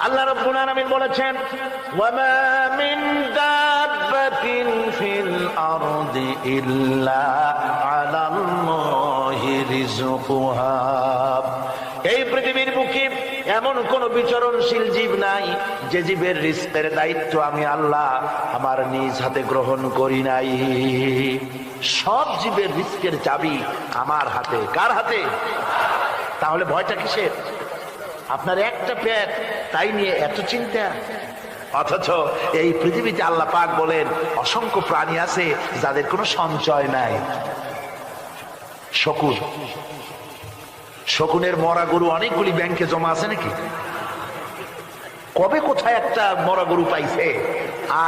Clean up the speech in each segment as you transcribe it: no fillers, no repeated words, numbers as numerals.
আল্লাহ রাব্বুল আলামিন বলেছেন, ওয়ামা মিন দাব্বাতিন ফিল আরদি ইল্লা আলাল্লাহি রিজকুহা। এই পৃথিবীর বুকে এমন কোন বিচরণশীল জীব নাই যে জীবের রিজকের দায়িত্ব আমি আল্লাহ আমার নিজ হাতে গ্রহণ করি নাই। সব জীবের রিজকের চাবি আমার হাতে। কার হাতে? তাহলে ভয়টা কিসের? আপনার একটা পেট, তাই নিয়ে এত চিন্তা। অথচ এই পৃথিবীতে আল্লাহ পাক বলেন অসংখ্য প্রাণী আছে যাদের কোনো সঞ্চয় নাই। শকুন, শকুনের মরা গরু অনেকগুলি ব্যাংকে জমা আছে নাকি? কবে কোথায় একটা মরা গরু পাইছে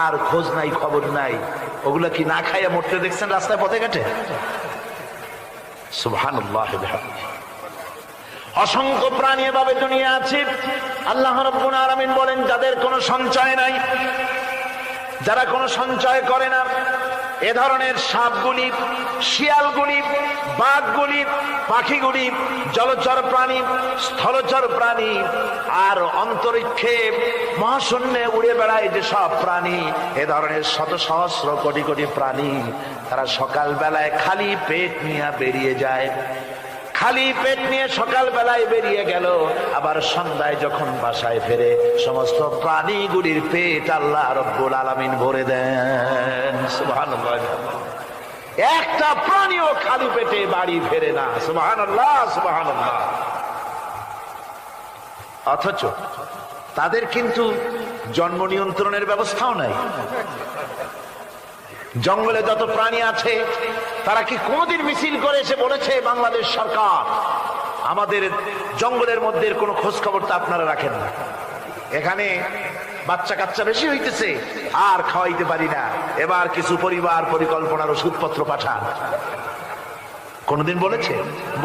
আর খোঁজ নাই, খবর নাই। ওগুলা কি না খাইয়া মরতে দেখছেন রাস্তায় পথে ঘাটে? সুবহানাল্লাহ। অসংখ্য প্রাণী এভাবে দুনিয়া আছে। আল্লাহ রাব্বুল আলামিন বলেন যাদের কোনো সঞ্চয় নাই, যারা কোনো সঞ্চয় করে না, এ ধরনের সাপগুলি, শিয়ালগুলি, বাঘগুলি, পাখিগুলি, জলচর প্রাণী, স্থলচর প্রাণী আর অন্তরিক্ষে মহাশূন্যে উড়ে বেড়ায় যে সব প্রাণী, এ ধরনের শত সহস্র কোটি কোটি প্রাণী, তারা সকাল বেলায় খালি পেট নিয়ে বেরিয়ে যায়। খালি পেট নিয়ে সকাল বেলায় বেরিয়ে গেল, আবার সন্ধ্যায় যখন বাসায় ফেরে সমস্ত প্রাণীগুলির পেট আল্লাহ রাব্বুল আলামিন ভরে দেন। সুবহানাল্লাহ। একটা প্রাণীও খালি পেটে বাড়ি ফেরে না। সুবহানাল্লাহ, সুবহানাল্লাহ। অথচ তাদের কিন্তু জন্ম নিয়ন্ত্রণের ব্যবস্থাও নাই। জঙ্গলে যত প্রাণী আছে তারা কি কোনদিন মিছিল করে এসে বলেছে বাংলাদেশ সরকার আমাদের জঙ্গলের মধ্যে কোনো খোঁজ খবর তো আপনারা রাখেন না, এখানে বাচ্চা কাচ্চা বেশি হইতেছে আর খাওয়াইতে পারি না, এবার কিছু পরিবার পরিকল্পনার ওষুধপত্র পাঠান? কোনদিন বলেছে?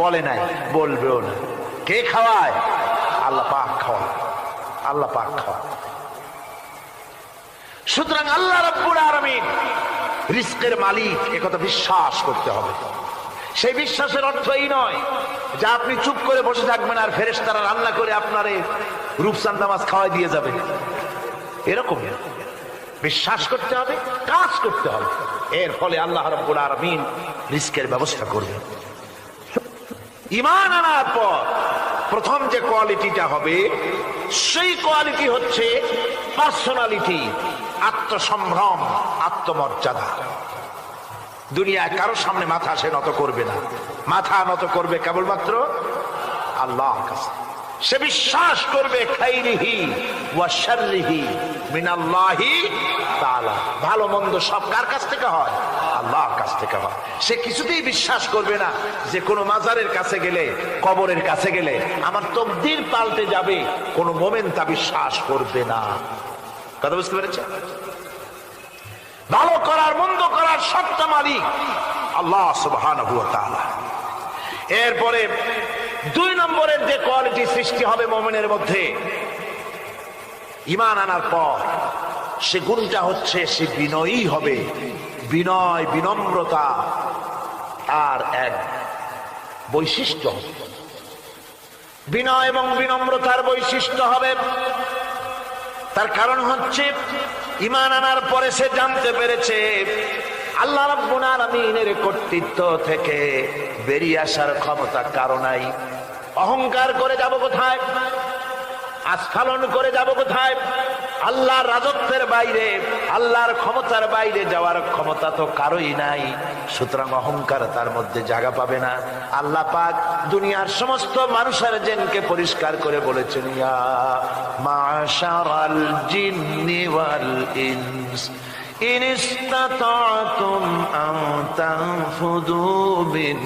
বলে নাই, বলবেও না। কে খাওয়ায়? আল্লাহ পাক খাওয়ায়। আল্লাহ পাক খাওয়ায়। সুতরাং আল্লাহ রাব্বুল আলামিন রিজকের মালিক, একথা বিশ্বাস করতে হবে। সেই বিশ্বাসের অর্থ এই নয় যে আপনি চুপ করে বসে থাকবেন আর ফেরেশতারা রান্না করে আপনারে রূপচাঁদা মাছ খাওয়াই দিয়ে যাবে, এরকম বিশ্বাস করতে হবে, কাজ করতে হবে। এর ফলে আল্লাহ রাব্বুল আলামিন রিজকের ব্যবস্থা করবেন। ঈমান আনার পর প্রথম যে কোয়ালিটিটা হবে সেই কোয়ালিটি হচ্ছে পার্সোনালিটি, আত্মসম্ভ্রম, আত্মমর্যাদা। দুনিয়ায় কারোর সামনে মাথা সে নত করবে না, মাথা নত করবে কেবলমাত্র আল্লাহর কাছে। সে বিশ্বাস করবে খাইরিহি ওয়া শাররিহি মিনাল্লাহি তাআলা, ভালো মন্দ সব কার কাছ থেকে হয়? আল্লাহর কাছ থেকে হয়। সে কিছুতেই বিশ্বাস করবে না যে কোনো মাজারের কাছে গেলে, কবরের কাছে গেলে আমার তকদির পাল্টে যাবে। কোনো মোমেন তা বিশ্বাস করবে না। কথা বুঝতে পেরেছে? ভালো করার মন্দ করার সত্তা মালিক আল্লাহ সুবহানাহু ওয়া তাআলা। এরপরে দুই নম্বরের যে কোয়ালিটি সৃষ্টি হবে মুমিনের মধ্যে ঈমান আনার পর, সে গুণটা হচ্ছে সে বিনয়ী হবে। বিনয়, বিনম্রতা আর এক বৈশিষ্ট্য। বিনয় এবং বিনম্রতার বৈশিষ্ট্য হবে। তার কারণ হচ্ছে ঈমান আনার পরে সে জানতে পেরেছে আল্লাহ রাব্বুল আলামিনের কর্তৃত্ব থেকে বেরিয়ে আসার ক্ষমতা কারো নাই। অহংকার করে যাব কোথায়? আস্ফালন করে যাব কোথায়? আল্লাহর রাজত্বের বাইরে, আল্লাহর ক্ষমতার বাইরে যাওয়ার ক্ষমতা তো কারোই নাই। সুতরাং অহংকার তার মধ্যে জায়গা পাবে না। আল্লাহ পাক দুনিয়ার সমস্ত মানুষের জিনকে পরিষ্কার করে বলেছেন, ইয়া মাশারাল জিন্নি ওয়াল ইনস ইন ইসতাতা'তুম আন তানফুযু মিন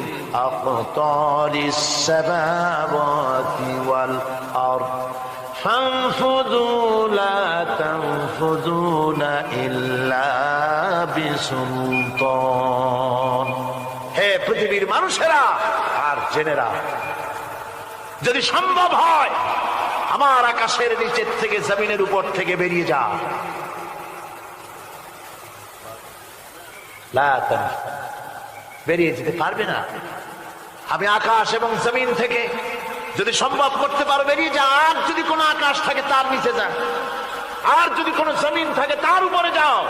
আকতারিস সামাওয়াতি ওয়াল আরদ فانفذوا لا تنفذون إلا بسلطان। হে পৃথিবীর মানুষেরা আর জেনেরা, যদি সম্ভব হয় আমার আকাশের নিচের থেকে, জমিনের উপর থেকে বেরিয়ে যা। বেরিয়ে যেতে পারবে না। আমি আকাশ এবং জমিন থেকে যদি সম্ভব করতে পারো বেরিয়ে যা। আর যদি কোনো আকাশ থাকে তার নিচে যা, আর যদি কোনো জমিন থাকে তার উপরে যাও।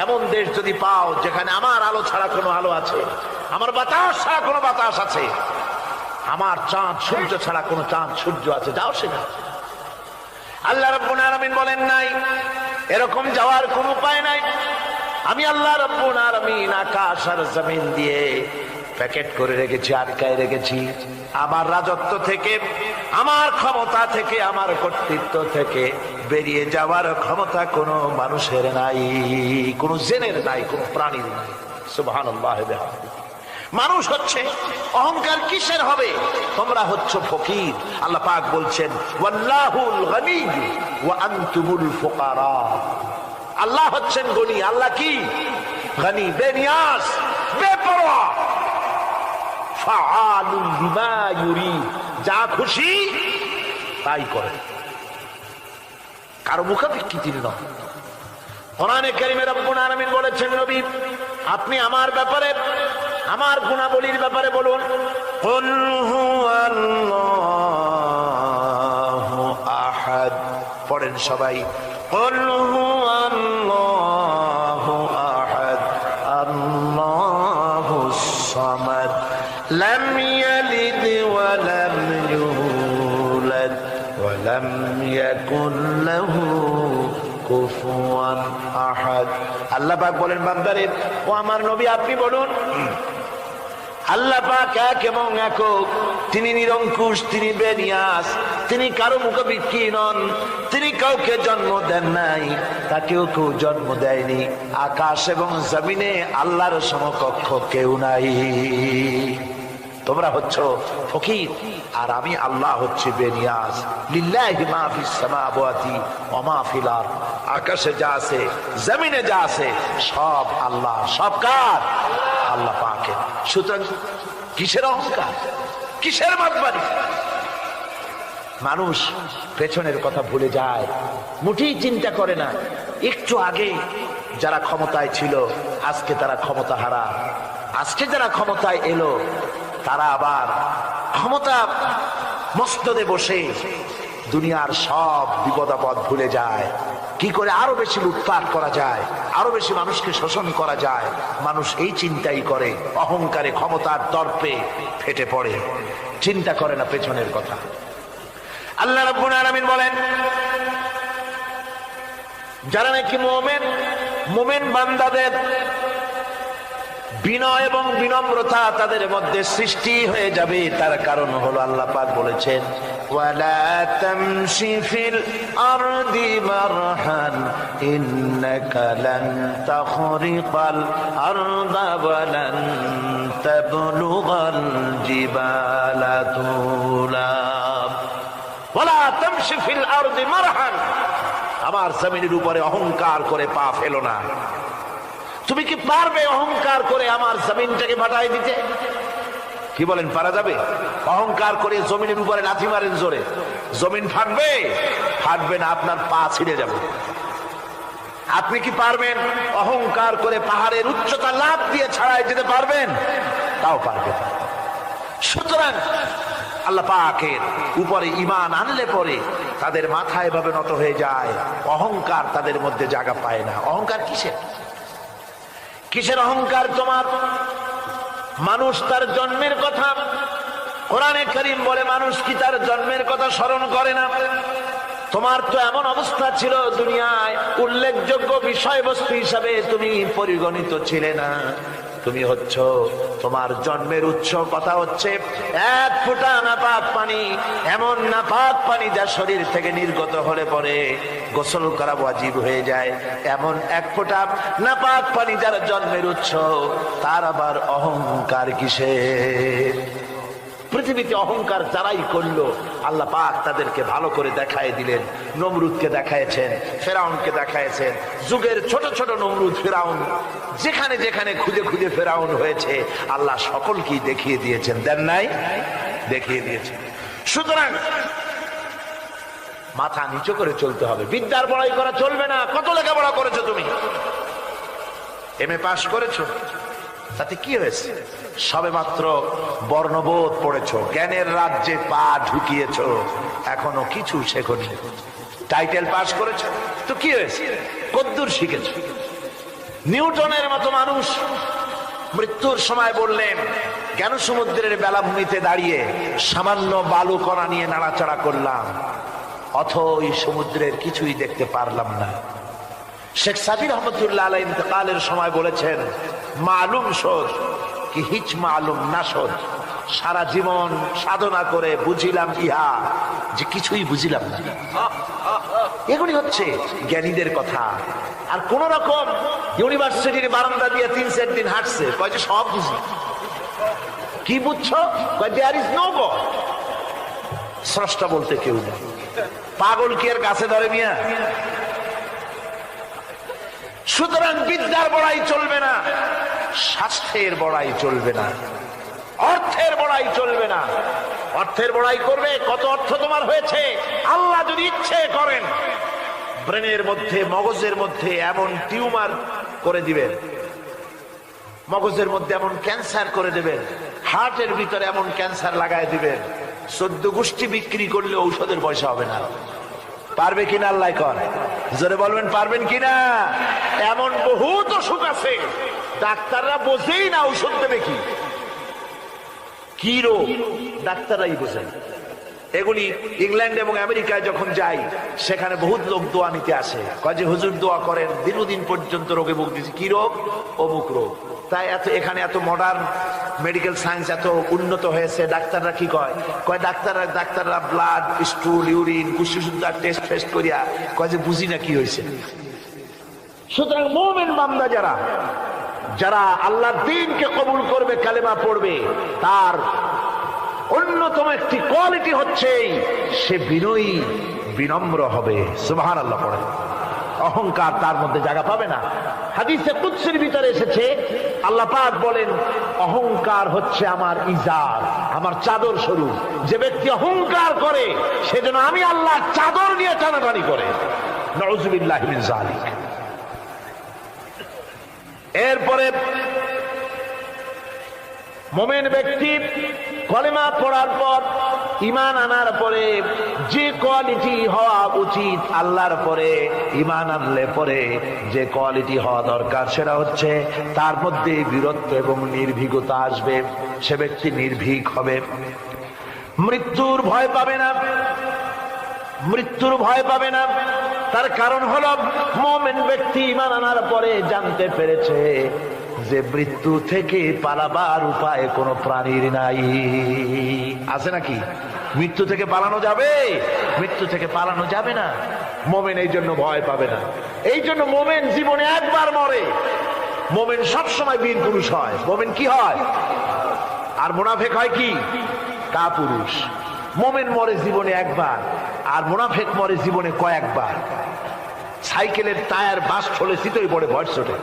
এমন দেশ যদি পাও যেখানে আমার আলো ছাড়া কোনো আলো আছে, আমার বাতাস ছাড়া কোনো বাতাস আছে, আমার চাঁদ সূর্য ছাড়া কোনো চাঁদ সূর্য আছে, যাও সেখানে। আল্লাহ রাব্বুল আলামিন বলেন নাই এরকম যাওয়ার কোনো উপায় নাই। আমি আল্লাহ রাব্বুল আলামিন আকাশ আর জমিন দিয়ে প্যাকেট করে রেখেছি, আটকায় রেখেছি। আমার রাজত্ব থেকে, আমার ক্ষমতা থেকে, আমার কর্তৃত্ব থেকে বেরিয়ে যাওয়ার ক্ষমতা কোনো মানুষের নাই, কোনো জেনের নাই, কোনো প্রাণীর নাই। সুবহানাল্লাহ। মানুষ হচ্ছে অহংকার কিসের হবে? তোমরা হচ্ছ ফকির। আল্লাহ পাক বলছেন ওয়াল্লাহুল গনি ওয়া আনতুমুল ফুকারা। আল্লাহ হচ্ছেন গনি। আল্লাহ কি? গনি, বেনিয়াস, বেপরোয়া। ফাআলুন বিমা ইউরিদ, যা খুশি তাই করে, কারো মুখাপেক্ষী তিনি নন। কোরআনে কারীমে রব্বুল আলামিন বলেছেন নবী আপনি আমার ব্যাপারে, আমার গুণাবলীর ব্যাপারে বলুন। কুল হুয়াল্লাহু আহাদ, পড়েন সবাই। কুল হুয়াল্লাহু আহাদ আল্লাহুস সামাদ লাম ইয়ালিদ ওয়া লাম ইউলাদ ওয়া লাম ইয়াকুল লাহু কুফুয়ান আহাদ। আল্লাহ পাক বলেন বান্দারে, ও আমার নবী আপনি বলুন আল্লাহ পাক এক এবং একক, তিনি নিরঙ্কুশ, তিনি বেনিয়াস, তিনি কারো মুখাপেক্ষী নন, তিনি কাউকে জন্ম দেন নাই, তাকেও কেউ জন্ম দেয়নি। আকাশ এবং জমিনে আল্লাহর সমকক্ষ কেউ নাই। তোমরা হচ্ছ ফকির আর আমি আল্লাহ হচ্ছে বেনিয়াস। লিল্লাহি মা ফিস সামাওয়াতি ওয়া মা ফিল আরদ, আকাশে যা আছে জমিনে যা আছে সব আল্লাহ। সব কার? আল্লাহ পাকের। সুতরাং কিসের অহংকার, কিসের মাতবাড়ি? মানুষ পেছনের কথা ভুলে যায়, মুঠেই চিন্তা করে না। একটু আগে যারা ক্ষমতায় ছিল আজকে তারা ক্ষমতা হারা, আজকে যারা ক্ষমতায় এলো তারা আবার ক্ষমতা মস্তদে বসে দুনিয়ার সব বিপদ আপদ ভুলে যায়। কি করে আরো বেশি লুটপাট করা যায়, আরো বেশি মানুষকে শোষণ করা যায়, মানুষ এই চিন্তাই করে। অহংকারে, ক্ষমতার দর্পে ফেটে পড়ে, চিন্তা করে না পেছনের কথা। আল্লাহ রাব্বুল আলামিন বলেন যারা নাকি মুমিন বান্দাদের বিনয় এবং বিনম্রতা তাদের মধ্যে সৃষ্টি হয়ে যাবে, তার কারণ হলো আল্লাহ পাক বলেছেন ওয়ালা তামশি ফিল আরদি মারহান ইন্নাকা লান তাখরিকাল আরদা ওয়া লান তাবলুগাল জিবালা তুলা। ওয়ালা তামশি ফিল আরদি মারহান, আমার জমিনের উপরে অহংকার করে পা ফেলো না। তুমি কি পারবে অহংকার করে আমার জমিনটাকে ফাটাই দিতে? কি বলেন, পারা যাবে? অহংকার করে জমিনের উপরে লাথি মারেন জোরে, জমিন ফাটবে? ফাটবে না, আপনার পা ছিঁড়ে যাবে। আপনি কি পারবেন অহংকার করে পাহাড়ের উচ্চতা লাফ দিয়ে ছাড়াই যেতে পারবেন? তাও পারবেন। সুতরাং আল্লাহ পাকের উপরে ঈমান আনলে পরে তাদের মাথা এভাবে নত হয়ে যায়, অহংকার তাদের মধ্যে জায়গা পায় না। অহংকার কিসের? কিসের অহংকার তোমার? মানুষ তার জন্মের কথা, কোরআনে কারীম বলে মানুষ কি তার জন্মের কথা স্মরণ করে না? তোমার তো এমন অবস্থা ছিল দুনিয়ায় উল্লেখযোগ্য বিষয়বস্তু হিসাবে তুমি পরিগণিত ছিলে না। তুমি হচ্ছ, তোমার জন্মের উৎস কথা হচ্ছে এক ফোঁটা নাপাক পানি, এমন নাপাক পানি যা শরীর থেকে নির্গত হলে পরে গোসল করা ওয়াজিব হয়ে যায়। এমন এক ফোঁটা নাপাক পানি যার জন্মের উৎস, তার আবার অহংকার কিসের? পৃথিবীতে অহংকার যারাই করলো আল্লাহ পাক তাদেরকে ভালো করে দেখায় দিলেন। নমরুদকে দেখায়ছেন, ফেরাউনকে দেখায়ছেন, যুগের ছোট ছোট নমরুদ ফেরাউন যেখানে যেখানে খুঁজে খুঁজে ফেরাউন হয়েছে আল্লাহ সকলকেই দেখিয়ে দিয়েছেন। দেন নাই? দেখিয়ে দিয়েছেন। সুতরাং মাথা নিচু করে চলতে হবে, বিদ্যার বড়াই করা চলবে না। কত লেখাপড়া করেছো তুমি? এমএ পাস করেছো, তাতে কি হয়েছে? সবে মাত্র বর্ণবোধ পড়েছ, জ্ঞানের রাজ্যে পা ঢুকিয়েছ, এখনো কিছু শেখনি। টাইটেল পাস করেছ তো কি হয়েছে? কদ্দুর শিখেছ? নিউটনের মতো মানুষ মৃত্যুর সময় বললেন, জ্ঞান সমুদ্রের বেলাভূমিতে দাঁড়িয়ে সামান্য বালু কণা নিয়ে নাড়াচাড়া করলাম, অথই সমুদ্রের কিছুই দেখতে পারলাম না। শেখ সাবির রহমতুল্লাহ আলাইহি ইন্তেকালের সময় বলেছেন, মালুম শোধ কি হিচ মালুম না শোধ, সারা জীবন সাধনা করে বুঝিলাম ইহা যে কিছুই বুঝিলাম না। এগুলি হচ্ছে জ্ঞানীদের কথা। আর কোন রকম ইউনিভার্সিটির বারান্দা দিয়ে 3-4 দিন হাঁটছে, কয় যে সব বুঝি। কি বুঝছো? কয় দেয়ার ইজ নো গড, স্রষ্টা বলতে কেউ নেই। পাগল কি আর গাছে ধরে মিয়া? সুতরাং বিদ্যার বড়াই চলবে না, স্বাস্থ্যের বড়াই চলবে না, অর্থের বড়াই চলবে না। অর্থের বড়াই করবে, কত অর্থ তোমার হয়েছে, আল্লাহ যদি ইচ্ছে করেন ব্রেনের মধ্যে, মগজের মধ্যে এমন টিউমার করে দিবেন, মগজের মধ্যে এমন ক্যান্সার করে দেবেন, হার্টের ভিতরে এমন ক্যান্সার লাগাই দিবেন, 14 গোষ্ঠী বিক্রি করলে ঔষধের পয়সা হবে না। পারবে কিনা আল্লাহ করে? জোরে বলবেন পারবেন কিনা? এমন বহুত অসুখ আছে ডাক্তাররা বোঝেই না ঔষধ দেবে কি, কি রোগ ডাক্তাররাই বোঝেন। এগুলি ইংল্যান্ড এবং আমেরিকায় যখন যাই, সেখানে বহুত লোক দোয়া নিতে আসে, কয় যে হুজুর দোয়া করেন, দীর্ঘদিন পর্যন্ত রোগে ভুগতেছি। কি রোগ? অমুক রোগ। তাই এখানে এত মডার্ন মেডিকেল সায়েন্স এত উন্নত হয়েছে, ডাক্তাররা কি কয়? কয় ডাক্তাররা ব্লাড, স্টুল, ইউরিন, কুষ্ঠশুদ্ধা টেস্ট করিয়া কয় যে বুঝি না কি হয়েছে। সুতরাং মুমিন বান্দা যারা আল্লাহর দ্বীনকে কবুল করবে, কালেমা পড়বে, তার অন্যতম একটি কোয়ালিটি হচ্ছে সে বিনয়ী, বিনম্র হবে। সুবহানাল্লাহ পড়ে। অহংকার তার মধ্যে জায়গা পাবে না। হাদিসে কুদসির ভিতরে এসেছে, আল্লাহ পাক বলেন, অহংকার হচ্ছে আমার ইজার, আমার চাদর স্বরূপ। যে ব্যক্তি অহংকার করে সেজন্য আমি আল্লাহ চাদর নিয়ে টানাটানি করে। নাউযুবিল্লাহি মিন যালিক। এরপরে মুমিন ব্যক্তি কলেমা পড়ার পর, ঈমান আনার পরে যে কোয়ালিটি হওয়া উচিত, আল্লাহর পরে ঈমান আনলে পরে যে কোয়ালিটি হওয়া দরকার, সেটা হচ্ছে তার মধ্যে বীরত্ব এবং নির্ভীকতা আসবে। সে ব্যক্তি নির্ভীক হবে, মৃত্যুর ভয় পাবে না, মৃত্যুর ভয় পাবে না। তার কারণ হলো মুমিন ব্যক্তি ঈমান আনার পরে জানতে পেরেছে যে মৃত্যু থেকে পালাবার উপায় কোনো প্রাণীর নাই। আছে নাকি? মৃত্যু থেকে পালানো যাবে? মৃত্যু থেকে পালানো যাবে না। মুমিন এই জন্য ভয় পাবে না। এই জন্য মুমিন জীবনে একবার মরে, মুমিন সবসময় বীর পুরুষ হয়। মুমিন কি হয়? আর মুনাফিক হয় কি? কাপুরুষ। মুমিন মরে জীবনে একবার, আর মুনাফিক মরে জীবনে কয়েকবার। সাইকেলের টায়ার বাস্ট হলে শীতই পড়ে ভয় ছোটে,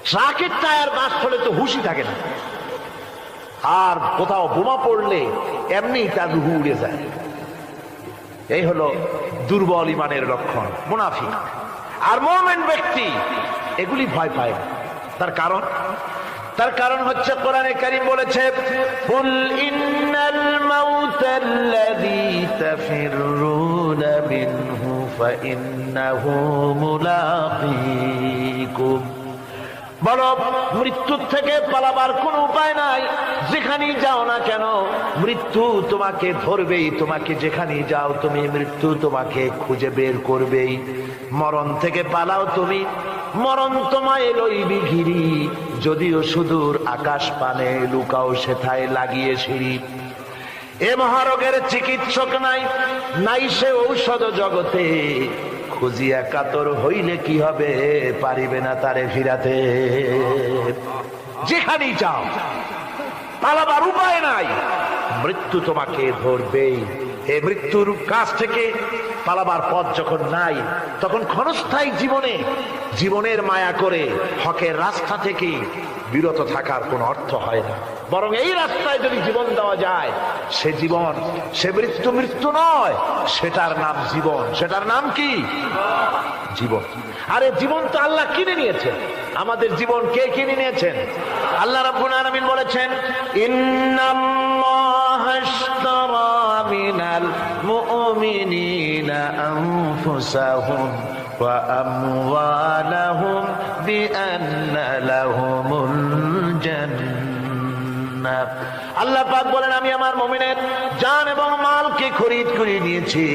ট্রাকের টায়ার বাস্ট হলে তো হুশই থাকে না, আর কোথাও বোমা পড়লে এমনি তার রুহু উড়ে যায়। এই হলো দুর্বল ঈমানের লক্ষণ, মুনাফিক। আর মুমিন ব্যক্তি এগুলি ভয় পায় না। তার কারণ হচ্ছে কোরআনে কারীম বলেছে, কুল ইন্নাল মাউতাল্লাযী তাফিররুনা মিনহু ফাইন্নাহু মুলাকীকুম। বলো, মৃত্যুর থেকে পালাবার কোন উপায় নাই। যেখানেই যাও না কেন মৃত্যু তোমাকে ধরবেই। তোমাকে যেখানেই যাও তুমি, মৃত্যু তোমাকে খুঁজে বের করবেই। মরণ থেকে পালাও তুমি, মরণ তোমায় লইবি ঘিরি। যদিও সুদূর আকাশ পানে, লুকাও সেথায় লাগিয়ে সিঁড়ি। এ মহারোগের চিকিৎসক নাই, নাই সে ঔষধ জগতে। খুঁজিয়া কাতর হইলে কি হবে, পারিবে না তারে ফিরাতে। যেখানেই যাও পালাবার উপায় নাই, মৃত্যু তোমাকে ধরবেই। এই মৃত্যুর কাছ থেকে পালাবার পথ যখন নাই, তখন ক্ষণস্থায়ী জীবনের মায়া করে হকের রাস্তা থেকে বিরত থাকার কোন অর্থ হয় না। বরং এই রাস্তায় যদি জীবন দেওয়া যায়, সে মৃত্যু নয়, সেটার নাম জীবন। সেটার নাম কি? জীবন। আরে জীবন তো আল্লাহ কিনে নিয়েছেন, আমাদের জীবন কে কিনে নিয়েছেন? আল্লাহ রাব্বুল আলামিন বলেছেন, ইন্নাল্লাহা আশতারা মিনাল মুমিনিনা আনফুসাহুম ওয়া আমওয়ালাহুম বিআন্না লাহুমুল জান্নাহ। আল্লাহ পাক বলেন, আমি আমার মুমিনের জান এবং মালকে খরিদ করে নিয়েছি,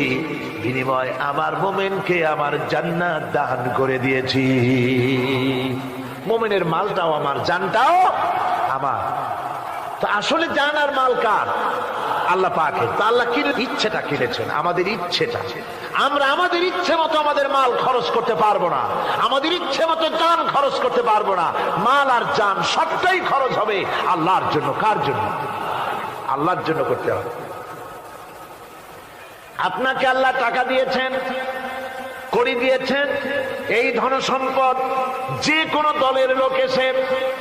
বিনিময় আমার মুমিনকে আমার জান্নাত দান করে দিয়েছি। মুমিনের মালটাও আমার, জানটাও আমার। তো আসলে জান আর মাল কার? আল্লাহ পাকের। তো আল্লাহ কিনে, ইচ্ছেটা কিনেছেন, আমাদের ইচ্ছেটা। আমরা আমাদের ইচ্ছে মতো আমাদের মাল খরচ করতে পারবো না, আমাদের ইচ্ছে মতো জান খরচ করতে পারবো না। মাল আর জান সবটাই খরচ হবে আল্লাহর জন্য। কার জন্য? আল্লাহর জন্য করতে হবে। আপনাকে আল্লাহ টাকা দিয়েছেন, কড়ি দিয়েছেন, এই ধন সম্পদ যে কোনো দলের লোক এসে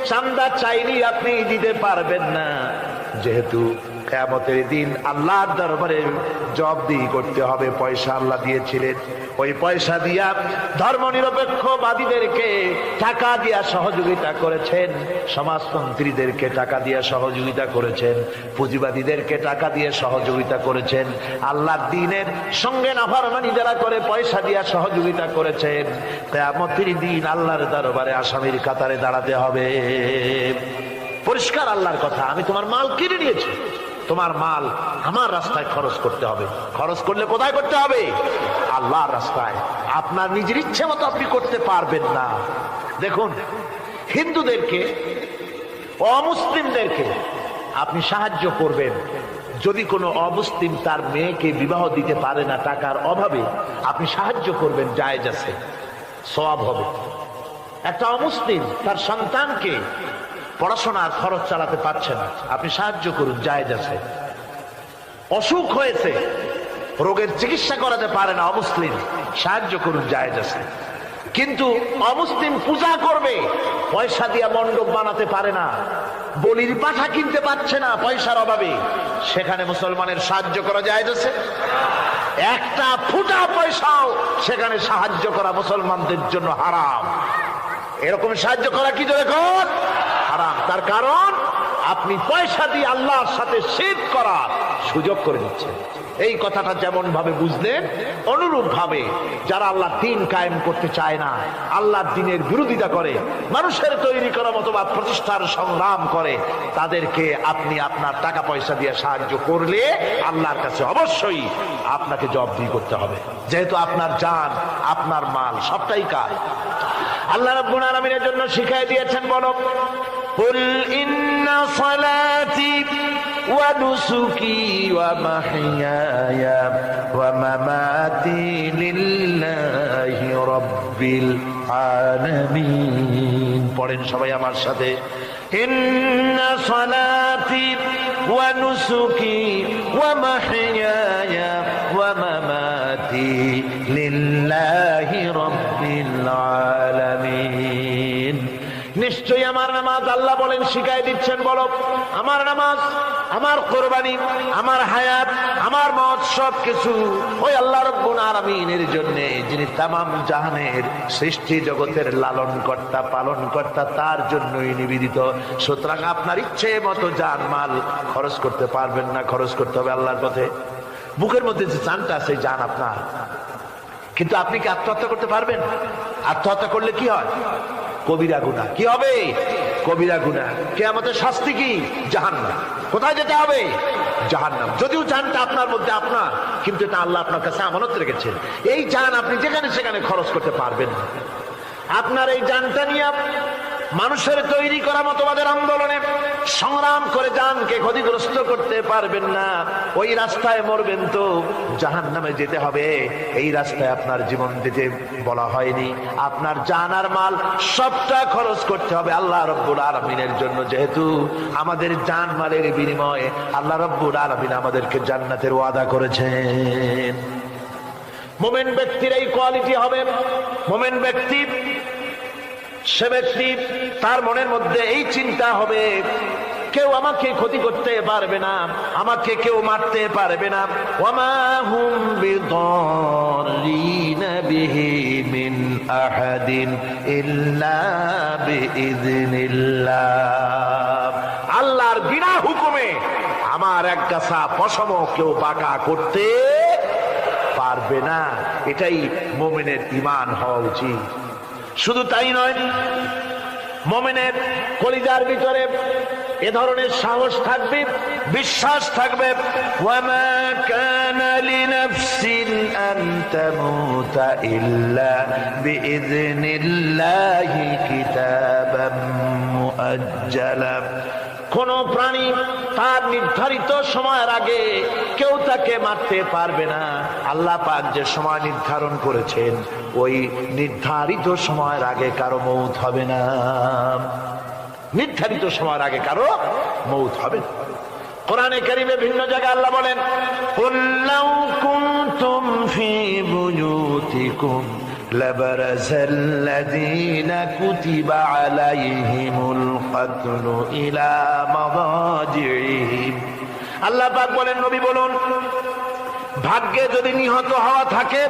চাঁদা চাইলেই আপনি দিতে পারবেন না, যেহেতু কিয়ামতের দিন আল্লাহর দরবারে জবাবদিহি করতে হবে। পয়সা আল্লাহ দিয়েছিলেন, ওই পয়সা দিয়া ধর্মনিরপেক্ষবাদীদেরকে টাকা দিয়া সহযোগিতা করেছেন, সমাজতন্ত্রীদেরকে টাকা দিয়া সহযোগিতা করেছেন, পুঁজিবাদীদেরকে টাকা দিয়ে সহযোগিতা করেছেন, আল্লাহর দ্বীনের সঙ্গে নাফরমানি যারা করে পয়সা দিয়া সহযোগিতা করেছেন। কিয়ামতের দিন আল্লাহর দরবারে আসামির কাতারে দাঁড়াতে হবে। পরিষ্কার আল্লাহর কথা, আমি তোমার মাল কিনে নিয়েছি, তোমার মাল আমার রাস্তায় খরচ করতে হবে। খরচ করলে কোথায় করতে হবে? আল্লাহর রাস্তায়। আপনার নিজের ইচ্ছে মতো আপনি করতে পারবেন না। দেখুন, হিন্দুদেরকে, অমুসলিমদেরকে আপনি সাহায্য করবেন, যদি কোনো অমুসলিম তার মেয়েকে বিবাহ দিতে পারে না টাকার অভাবে, আপনি সাহায্য করবেন, জায়েজ আছে, সওয়াব হবে। একটা অমুসলিম তার সন্তানকে পড়াশোনার খরচ চালাতে পারছে না, আপনি সাহায্য করুন, জায়েজ আছে। অসুখ হয়েছে, রোগের চিকিৎসা করাতে পারে না অমুসলিম, সাহায্য করুন, জায়েজ আছে। কিন্তু অমুসলিম পূজা করবে, পয়সা দিয়া মণ্ডপ বানাতে পারে না, বলির পাঠা কিনতে পারছে না পয়সার অভাবে, সেখানে মুসলমানের সাহায্য করা জায়েজ আছে? একটা ফুটা পয়সাও সেখানে সাহায্য করা মুসলমানদের জন্য হারাম। এরকম সাহায্য করা কি জোরে কর? হারাম। তার কারণ আপনি পয়সা দিয়ে আল্লাহর সাথে শিরক করার সুযোগ করে দিচ্ছেন। এই কথাটা যেমন ভাবে বুঝলেন, অনুরূপ ভাবে যারা আল্লাহর দ্বীন কায়েম করতে চায় না, আল্লাহর দ্বীনের বিরোধিতা করে, মানুষের তৈরি করা মতবাদ প্রতিষ্ঠার সংগ্রাম করে, তাদেরকে আপনি আপনার টাকা পয়সা দিয়ে সাহায্য করলে আল্লাহর কাছে অবশ্যই আপনাকে জবাবদিহি করতে হবে, যেহেতু আপনার জান, আপনার মাল সবটাই কার। আল্লাহ রাব্বুল আলামিনের জন্য শিখাই দিয়েছেন, বলো, কুল ইন্না সালাতি ওয়া নুসুকি ওয়া মাহইয়ায়া ওয়া মামাতি লিল্লাহি রাব্বিল আলামিন। পড়েন সবাই আমার সাথে, ইন্না সালাতি ওয়া নুসুকি ওয়া মাহইয়ায়া ওয়া মামাতি লিল্লাহি রাব্বিল আলামিন। নিশ্চয়ই আমার নামাজ, আল্লাহ বলেন, শিখাই দিচ্ছেন, বলো, আমার নামাজ, আমার কোরবানি, আমার হায়াত, আমার মত সব কিছু ওই আল্লাহ রাব্বুল আলামিনের জন্য, যিনি তামাম জাহানের সৃষ্টি জগতের লালন কর্তা, পালন কর্তা, তার জন্যই নিবেদিত। সুতরাং আপনার ইচ্ছে মতো জান মাল খরচ করতে পারবেন না, খরচ করতে হবে আল্লাহর পথে। বুকের মধ্যে যে জানটা আছে, জান আপনার, কিন্তু আপনি কি আত্মহত্যা করতে পারবেন? আত্মহত্যা করলে কি হয়? কবিরা গুনাহ। কি হবে? কবিরা গুনাহ। কিয়ামতের শাস্তি কি? জাহান্নাম। কোথায় যেতে হবে? জাহান্নাম। যদিও জানটা আপনার মধ্যে আপনার, কিন্তু এটা আল্লাহ আপনার কাছে আমানত রেখেছেন। এই জান আপনি যেখানে সেখানে খরচ করতে পারবেন না। আপনার এই জানটা নিয়ে মানুষের তৈরি করা মতবাদের আন্দোলনে সংগ্রাম করে জানকে ক্ষতিগ্রস্ত করতে পারবেন না। ওই রাস্তায় মরবেন তো জাহান্নামে যেতে হবে। এই রাস্তায় আপনার জীবন দিতে বলা হয়নি। আপনার জান আর মাল সবটা খরচ করতে হবে আল্লাহ রাব্বুল আলামিনের জন্য, যেহেতু আমাদের জান মালের বিনিময়ে আল্লাহ রাব্বুল আলামিন আমাদেরকে জান্নাতের ওয়াদা করেছেন। মুমিন ব্যক্তির এই কোয়ালিটি হবে। মুমিন ব্যক্তি, সে ব্যক্তি, তার মনের মধ্যে এই চিন্তা হবে, কেউ আমাকে ক্ষতি করতে পারবে না, আমাকে কেউ মারতে পারবে না। ওয়ামা হুম বিদাররিনা বিহি মিন আহাদিন ইল্লা বিইذনিল্লাহ। আল্লাহর বিনা হুকুমে আমার এক গাছা পশম কেউ বাঁকা করতে পারবে না। এটাই মুমিনের ঈমান হওয়া উচিত। শুধু তাই নয়, মুমিনের কলিজার ভিতরে এ ধরনের সাহস থাকবে, বিশ্বাস থাকবে। ওয়ামা কানা লিনাফসিন আন তামুতা ইল্লা বিইذনিল্লাহি কিতাবাম মুআজ্জালা। কোন প্রাণী তার নির্ধারিত সময়ের আগে কেউ তাকে মারতে পারবে না। আল্লাহ পাক যে সময় নির্ধারণ করেছেন ওই নির্ধারিত সময়ের আগে কারো মৌত হবে না। নির্ধারিত সময়ের আগে কারো মৌত হবে না। কোরআনে কারীমে ভিন্ন জায়গায় আল্লাহ বলেন, কুল লাউ কুনতুম ফি বুয়ুতিকুম লাবারাযাল্লাযীনা কুতিবা আলাইহিমুল কাতলু ইলা মাদাজিহিম। আল্লাহ পাক বলেন, নবী বলুন, ভাগ্যে যদি নিহত হওয়া থাকে,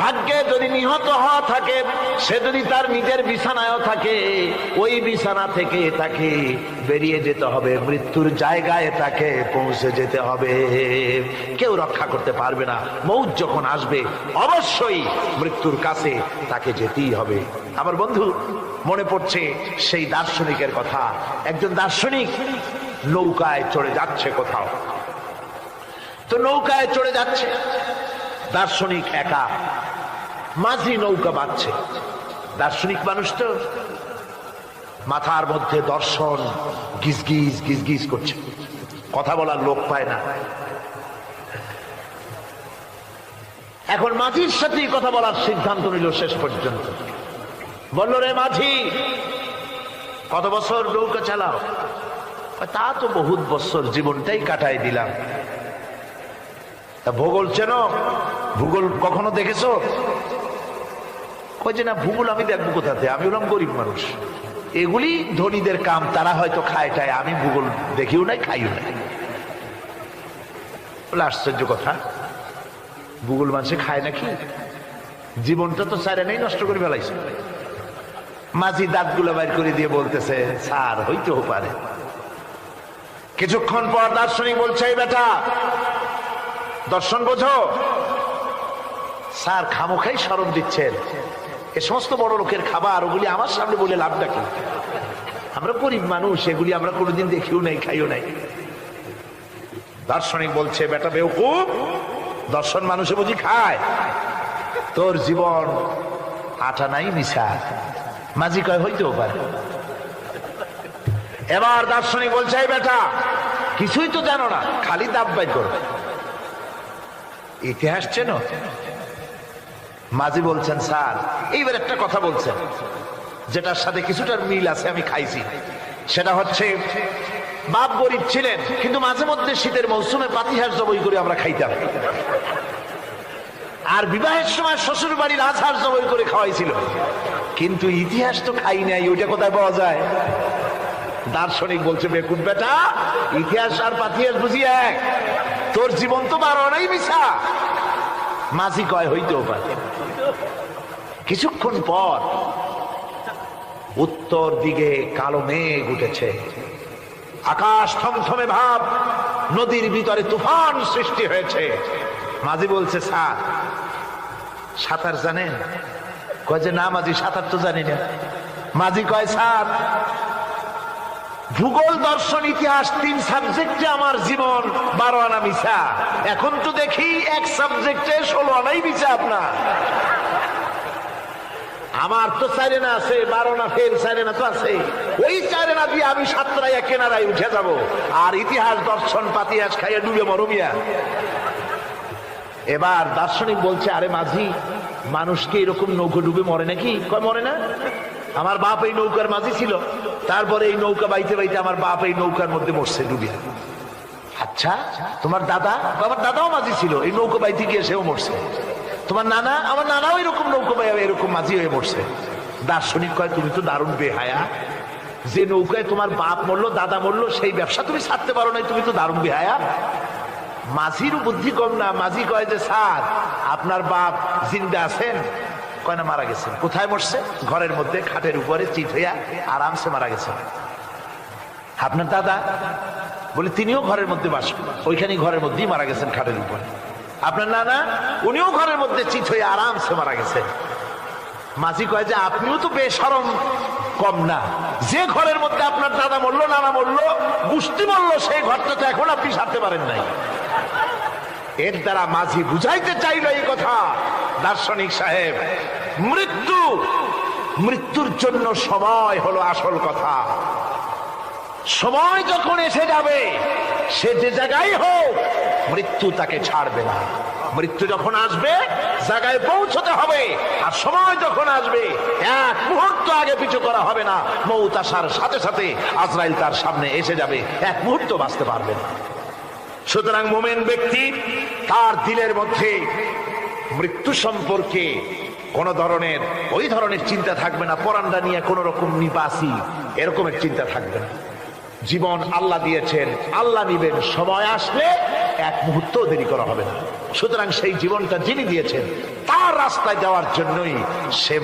ভাগ্যে যদি নিহত হওয়া থাকে, সে যদি তার নিজের বিছানায়ও থাকে, ওই বিছানা থেকে তাকে বেরিয়ে যেতে হবে, মৃত্যুর জায়গায় তাকে পৌঁছে যেতে হবে। কেউ রক্ষা করতে পারবে না। মৌত যখন আসবে অবশ্যই মৃত্যুর কাছে তাকে যেতেই হবে। আমার বন্ধু, মনে পড়ছে সেই দার্শনিকের কথা। একজন দার্শনিক নৌকায় চড়ে যাচ্ছে কোথাও, তো নৌকায় চড়ে যাচ্ছে, দার্শনিক একা, মাঝি নৌকা বাঁধছে। দার্শনিক মানুষ তো, মাথার মধ্যে দর্শন গিজগিজ গিজগিজ করছে, কথা বলার লোক পায় না। এখন মাঝির সাথেই কথা বলার সিদ্ধান্ত নিল। শেষ পর্যন্ত বলল, রে মাঝি, কত বছর নৌকা চালাও? তা তো বহুত বছর, জীবনটাই কাটাই দিলাম। ভূগোল চেনো? ভূগোল কখনো দেখেছো? কই যে না, ভূগোল আমি দেখবো কোথাতে, আমি হলাম গরিব মানুষ, এগুলি ধনীদের কাম, তারা হয়তো খায় টায়, আমি ভূগোল দেখিও নাই খাইও নাই। বলে আশ্চর্য কথা, ভূগোল মানুষে খায় নাকি? জীবনটা তো চারে নেই, নষ্ট করে ফেলাইছে। মাঝি দাঁতগুলো বাইর করে দিয়ে বলতেছে, স্যার হইতেও পারে। কিছুক্ষণ পর দার্শনিক বলছে, এই বেটা, দর্শন বোঝো? স্যার খামোখাই শরম দিচ্ছেন, এ সমস্ত বড় লোকের খাবার, ওগুলি আমার সামনে বলে লাভটা কি? আমরা গরিব মানুষ, এগুলি আমরা কোনোদিন দেখিও নাই, খাইও নাই। দার্শনিক বলছে, বেটা বেওকুফ, দর্শন মানুষে বুঝি খায়? তোর জীবন আটা নাই মিশা। মাঝি কয়, হইতেও পারে। এবার দার্শনিক বলছে, এই বেটা, কিছুই তো জানো না, খালি দাব বাই করো, ইতিহাস চেনো? মাঝি বলছেন, স্যার এইবার একটা কথা বলছেন যেটার সাথে কিছুটার মিল আছে, আমি খাইছি। সেটা হচ্ছে, বাপ গরিব ছিলেন, কিন্তু মাঝে মধ্যে শীতের মৌসুমে পাতিহাঁস জবাই করে আমরা খাইতাম, আর বিবাহের সময় শ্বশুর বাড়ির রাজহাঁস জবাই করে খাওয়াইছিল, কিন্তু ইতিহাস তো খাই নাই, ওইটা কোথায় পাওয়া যায়? দার্শনিক বলছে, বেকুব বেটা, ইতিহাস আর পাতিহাঁস বুঝি এক? তোর জীবন তো বারো নাই মিশা। মাঝি কয়, হইতেও পারে। কিছুক্ষণ পর উত্তর দিকে কালো মেঘ উঠেছে, আকাশ থমথমে ভাব, নদীর ভিতরে তুফান সৃষ্টি হয়েছে। মাঝি বলছে, স্যার সাঁতার জানেন? কয় যে, না মাঝি, সাঁতার তো জানি না। মাঝি কয়, স্যার ভূগোল, দর্শন, ইতিহাস, 3 সাবজেক্টে আমার জীবন 12 আনা মিশা। এখন তো দেখি এক সাবজেক্টে 16 আনাই মিশা আপনার। আমার তো 4 আনা আছে, 12 আনা ফেল, 4 আনা তো আছে। ওই 4 আনা দিয়ে আমি সাতরাইয়া কেনারায় উঠে যাব, আর ইতিহাস, দর্শন, পাতিহাস খাইয়া ডুবে মরমিয়া। এবার দার্শনিক বলছে, আরে মাঝি, মানুষকে এরকম নৌকো ডুবে মরে নাকি? কয়, মরে না। আমার বাপ এই নৌকার মাঝি ছিল, তারপরে এই নৌকা বাইতে বাইতে আমার বাপ এই নৌকার মধ্যে মরছে ডুবিয়া। আচ্ছা, তোমার দাদা? আমার দাদাও মাঝি ছিল, এই নৌকা বাইতে গিয়ে সেও মরছে। তোমার নানা? আমার নানাও এরকম নৌকা বাইয়া এরকম মাঝি হয়ে মরছে। দার্শনিক কয়, তুমি তো দারুণ বেহায়া, যে নৌকায় তোমার বাপ মরলো, দাদা মরলো, সেই ব্যবসা তুমি ছাড়তে পারো না, তুমি তো দারুণ বেহায়া। মাঝিরও বুদ্ধি কম না। মাঝি কয় যে, স্যার আপনার বাপ জিন্দা আছেন? কয় না মারা গেছেন। কোথায় মরছে? ঘরের মধ্যে খাটের উপরে চিত হইয়া আরামসে মারা গেছেন। আপনার দাদা? বলে তিনিও ঘরের মধ্যে বাস, ওইখানেই ঘরের মধ্যেই মারা গেছেন খাটের উপরে। আপনার নানা? উনিও ঘরের মধ্যে চিত হয়ে আরামসে মারা গেছেন। মাঝি কয় যে আপনিও তো বেশরম কম না, যে ঘরের মধ্যে আপনার দাদা মরলো, নানা মরলো, বুঝতে মরলো, সেই ঘরটা তো এখন আপনি সারতে পারেন নাই। এর দ্বারা মাঝি বুঝাইতে চাইল এই কথা, দার্শনিক সাহেব, মৃত্যুর জন্য সময় হলো আসল কথা। সময় যখন এসে যাবে, সে যে জায়গায় হোক, মৃত্যু তাকে ছাড়বে না। মৃত্যু যখন আসবে জায়গায় পৌঁছতে হবে, আর সময় যখন আসবে এক মুহূর্ত আগে পিছু করা হবে না। মউত আসার সাথে সাথে আজরাইল তার সামনে এসে যাবে, এক মুহূর্ত বাঁচতে পারবে না। সুতরাং মুমিন ব্যক্তি তার দিলের মধ্যে মৃত্যু সম্পর্কে কোন ধরনের ওই ধরনের চিন্তা থাকবে না, পরান্ডা নিয়ে কোন রকম নিবাসী এরকমের চিন্তা থাকবে না। জীবন আল্লাহ দিয়েছেন, আল্লাহ নিবেন, সময় আসলে এক মুহূর্ত দেরি করা হবে না। সুতরাং সেই জীবনটা যিনি দিয়েছেন তার রাস্তায় যাওয়ার জন্যই সে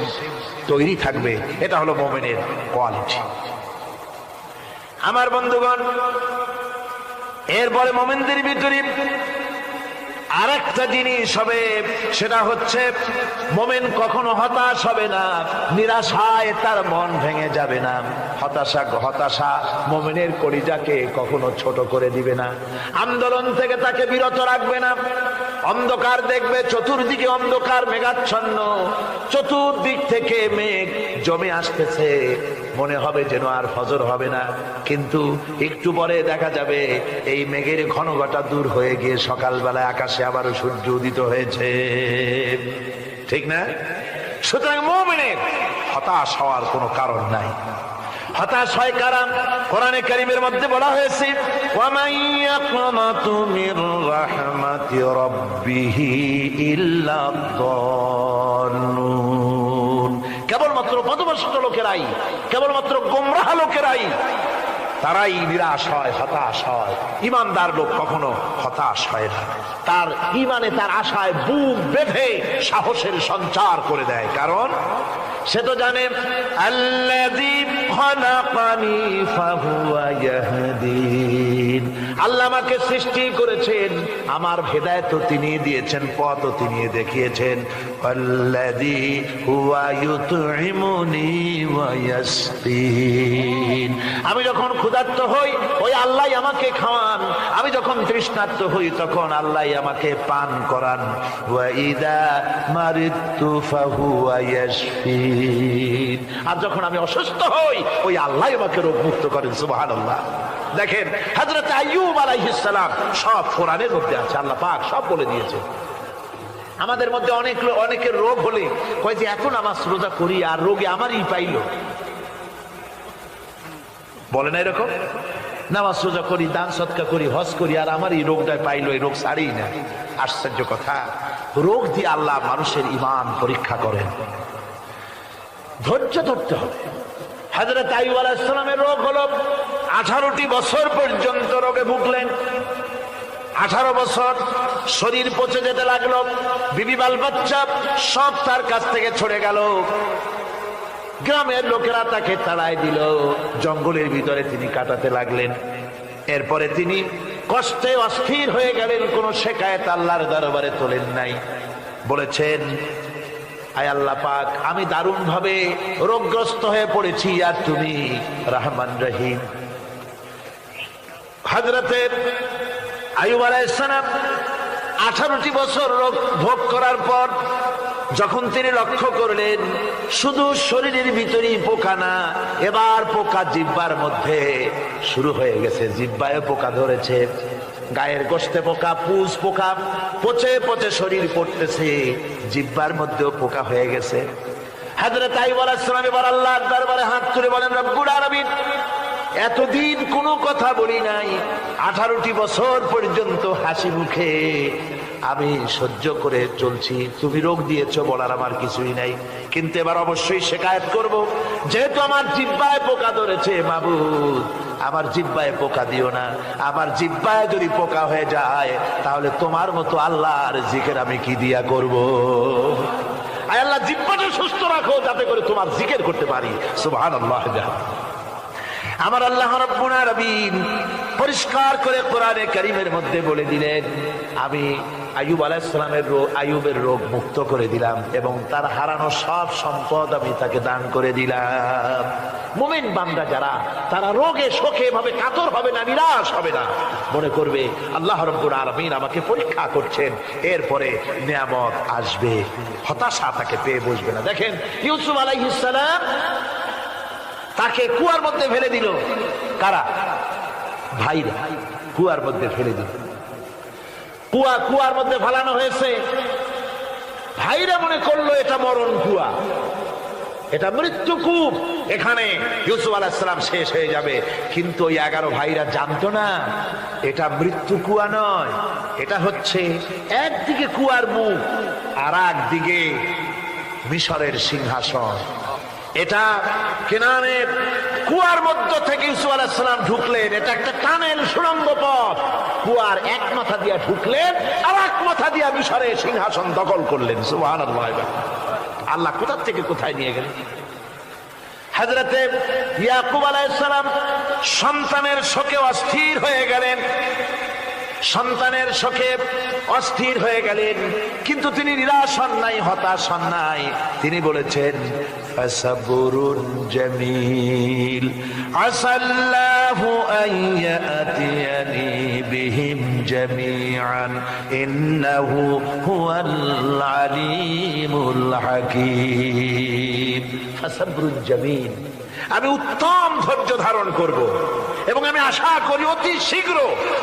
তৈরি থাকবে। এটা হলো মুমিনের কোয়ালিটি। আমার বন্ধুগণ, এরপরে মুমিনদের ভিতরে আরেকটা জিনিস হবে, সেটা হচ্ছে মুমিন কখনো হতাশ হবে না, নিরাশায় তার মন ভেঙে যাবে না। হতাশা মুমিনের কলিজাকে কখনো ছোট করে দিবে না, আন্দোলন থেকে তাকে বিরত রাখবে না। অন্ধকার দেখবে, চতুর্দিকে অন্ধকার মেঘাচ্ছন্ন, চতুর্দিক থেকে মেঘ জমে আসতেছে, মনে হবে যেন আর ফজর হবে না, কিন্তু একটু পরে দেখা যাবে এই মেঘের ঘন ঘটা দূর হয়ে গিয়ে সকালবেলায় আকাশে আবারও সূর্য উদিত হয়েছে, ঠিক না? সুতরাং মুমিনের হতাশ হওয়ার কোনো কারণ নাই। হতাশ হয় কারণ কোরআনে কারীমের মধ্যে বলা হয়েছে, ওয়ামান ইয়াকনাতু মির রাহমাতি রাব্বিহি ইল্লা যাল্লুন। কেবলমাত্র পথভ্রষ্ট লোকেরাই, কেবলমাত্র গোমরাহ লোকেরাই তারাই নিরাশ হয়, হতাশ হয়। ঈমানদার লোক কখনো হতাশ হয় না, তার ঈমানে, তার আশায় বুক বেঁধে সাহসের সঞ্চার করে দেয়। কারণ সে তো জানে আল্লাযী খালাকানি ফাহুয়া ইয়াহদিন, আল্লাহ আমাকে সৃষ্টি করেছেন, আমার হেদায়েত তিনি দিয়েছেন, পথ তিনি দেখিয়েছেন। আল্লাযী হুয়া ইউতঈমুনি ওয়া ইয়াসকিন, আমি যখন ক্ষুধার্ত হই ওই আল্লাহ আমাকে খাওয়ান, আমি যখন তৃষ্ণার্ত হই তখন আল্লাহ আমাকে পান করান। ওয়া ইযা মারিদতু ফাহুয়া ইয়াশফিন, আর যখন আমি অসুস্থ হই ওই আল্লাহ আমাকে রোগ মুক্ত করেন। সুবহানাল্লাহ। দেখেন হযরত আইয়ুব আলাইহিস সালাম সব কোরআনের মধ্যে আছে, আল্লাহ পাক সব বলে দিয়েছে। আমাদের মধ্যে অনেকের রোগ হলে কয় যে এত নামাজ রোজা করি আর রোগে আমারই পাইল, বলে না এরকম? নামাজ রোজা করি, দান সদকা করি, হজ করি, আর আমার এই রোগটা পাইলো, এই রোগ সারি না। আশ্চর্য কথা, রোগ দিয়ে আল্লাহ মানুষের ঈমান পরীক্ষা করেন। ধৈর্য ধরতে হবে। হযরত আইয়ুব আলাইহিস সালামের রোগ হলো 18টি বছর পর্যন্ত রোগে ভুগলেন। 18 বছর শরীর পচে যেতে লাগলো, বিবি বাল বাচ্চা সব তার কাছ থেকে ছড়ে গেল, গ্রামের লোকেরা তাকে তাড়ায় দিল, জঙ্গলের ভিতরে তিনি কাটাতে লাগলেন। এরপরে তিনি কষ্টে অস্থির হয়ে গেলেন, কোন শেকায়েত আল্লাহর দরবারে তোলেন নাই। বলেছেন, আয় আল্লাহ পাক, আমি দারুণ ভাবে রোগগ্রস্ত হয়ে পড়েছি, আর তুমি রহমান রহিম। হযরতে আইয়ুব আলাইহিস সালাম 18টি বছর রোগ ভোগ করার পর যখন তিনি লক্ষ্য করলেন শুধু শরীরের ভিতরেই পোকা না, এবার পোকা জিহ্বার মধ্যে শুরু হয়ে গেছে, জিহ্বায় পোকা ধরেছে, গায়ের গোশতে পোকা, পুষ পোকা, পচে পচে শরীর পড়তেছে, জিহ্বার মধ্যেও পোকা হয়ে গেছে। হযরত আইয়ুব আলাইহিস সালাম এবার আল্লাহর দরবারে হাত তুলে বলেন, রব্বুল আলামিন, এতদিন কোনো কথা বলি নাই, 18টি বছর পর্যন্ত হাসি মুখে আমি সহ্য করে চলছি, তুমি রোগ দিয়েছো বলার আমার কিছুই নাই, কিন্তু এবার অবশ্যই শিকায়েত করব, যেহেতু আমার জিহ্বায় পোকা ধরেছে, মাবুদ আমার জিহ্বায় পোকা দিও না, আমার জিহ্বায় যদি পোকা হয়ে যায় তাহলে তোমার মতো আল্লাহর জিকির আমি কি দিয়া করব? আয় আল্লাহ, জিহ্বাটা সুস্থ রাখো যাতে করে তোমার জিকির করতে পারি। সুবহানাল্লাহ। আমার আল্লাহ রাব্বুল আলামিন পরিষ্কার করে কোরআনে কারীমের মধ্যে বলে দিলেন, আমি আইয়ুব আলাইহিস সালামের আইয়ুবের রোগ মুক্ত করে দিলাম এবং তার হারানো সব সম্পদ আমি তাকে দান করে দিলাম। মুমিন বান্দা যারা, তারা রোগে শোকে ভাবে কাতর হবে না, নিরাশ হবে না, মনে করবে আল্লাহ রাব্বুল আলামিন আমাকে পরীক্ষা করছেন, এরপরে নিয়ামত আসবে, হতাশা তাকে পেয়ে বসবে না। দেখেন ইউসুফ আলাইহিস সালাম, তাকে কুয়ার মধ্যে ফেলে দিল কারা? ভাইরা কুয়ার মধ্যে ফেলে দিল। কুয়ার মধ্যে ফেলানো হয়েছে, ভাইরা মনে করলো এটা মরণ কুয়া, এটা মৃত্যু কূপ, এখানে ইউসুফ আলাইহিস সালাম শেষ হয়ে যাবে। কিন্তু ওই 11 ভাইরা জানতো না এটা মৃত্যু কুয়া নয়, এটা হচ্ছে একদিকে কুয়ার মুখ আর একদিকে মিশরের সিংহাসন। এটা কেনানের কুয়ার মধ্য থেকে ইউসুফ আলাইহিস সালাম ঢুকলেন, এটা একটা টানেল, সুড়ঙ্গ পথ। কুয়ার এক মাথা দিয়া ঢুকলেন, আর এক মাথা দিয়া মিশরের সিংহাসন দখল করলেন। সুবহানাল্লাহ। আল্লাহ কোথা থেকে কোথায় নিয়ে গেলেন। হযরতে ইয়াকুব আলাইহিস সালাম সন্তানের শোকে অস্থির হয়ে গেলেন, সন্তানের শোকে অস্থির হয়ে গেলেন, কিন্তু তিনি নিরাশ হন নাই, হতাশ হন নাই। তিনি বলেছেন ফাসাবরুন জামিল আসাল্লাহু আইয়াতিয়ানি বিহিম জামিআন ইন্নাহু হুয়াল আলিমুল হাকীম। ফাসাবরুন জামিল, আমি উত্তম ধৈর্য ধারণ করব এবং আমি আশা করি অতি শীঘ্র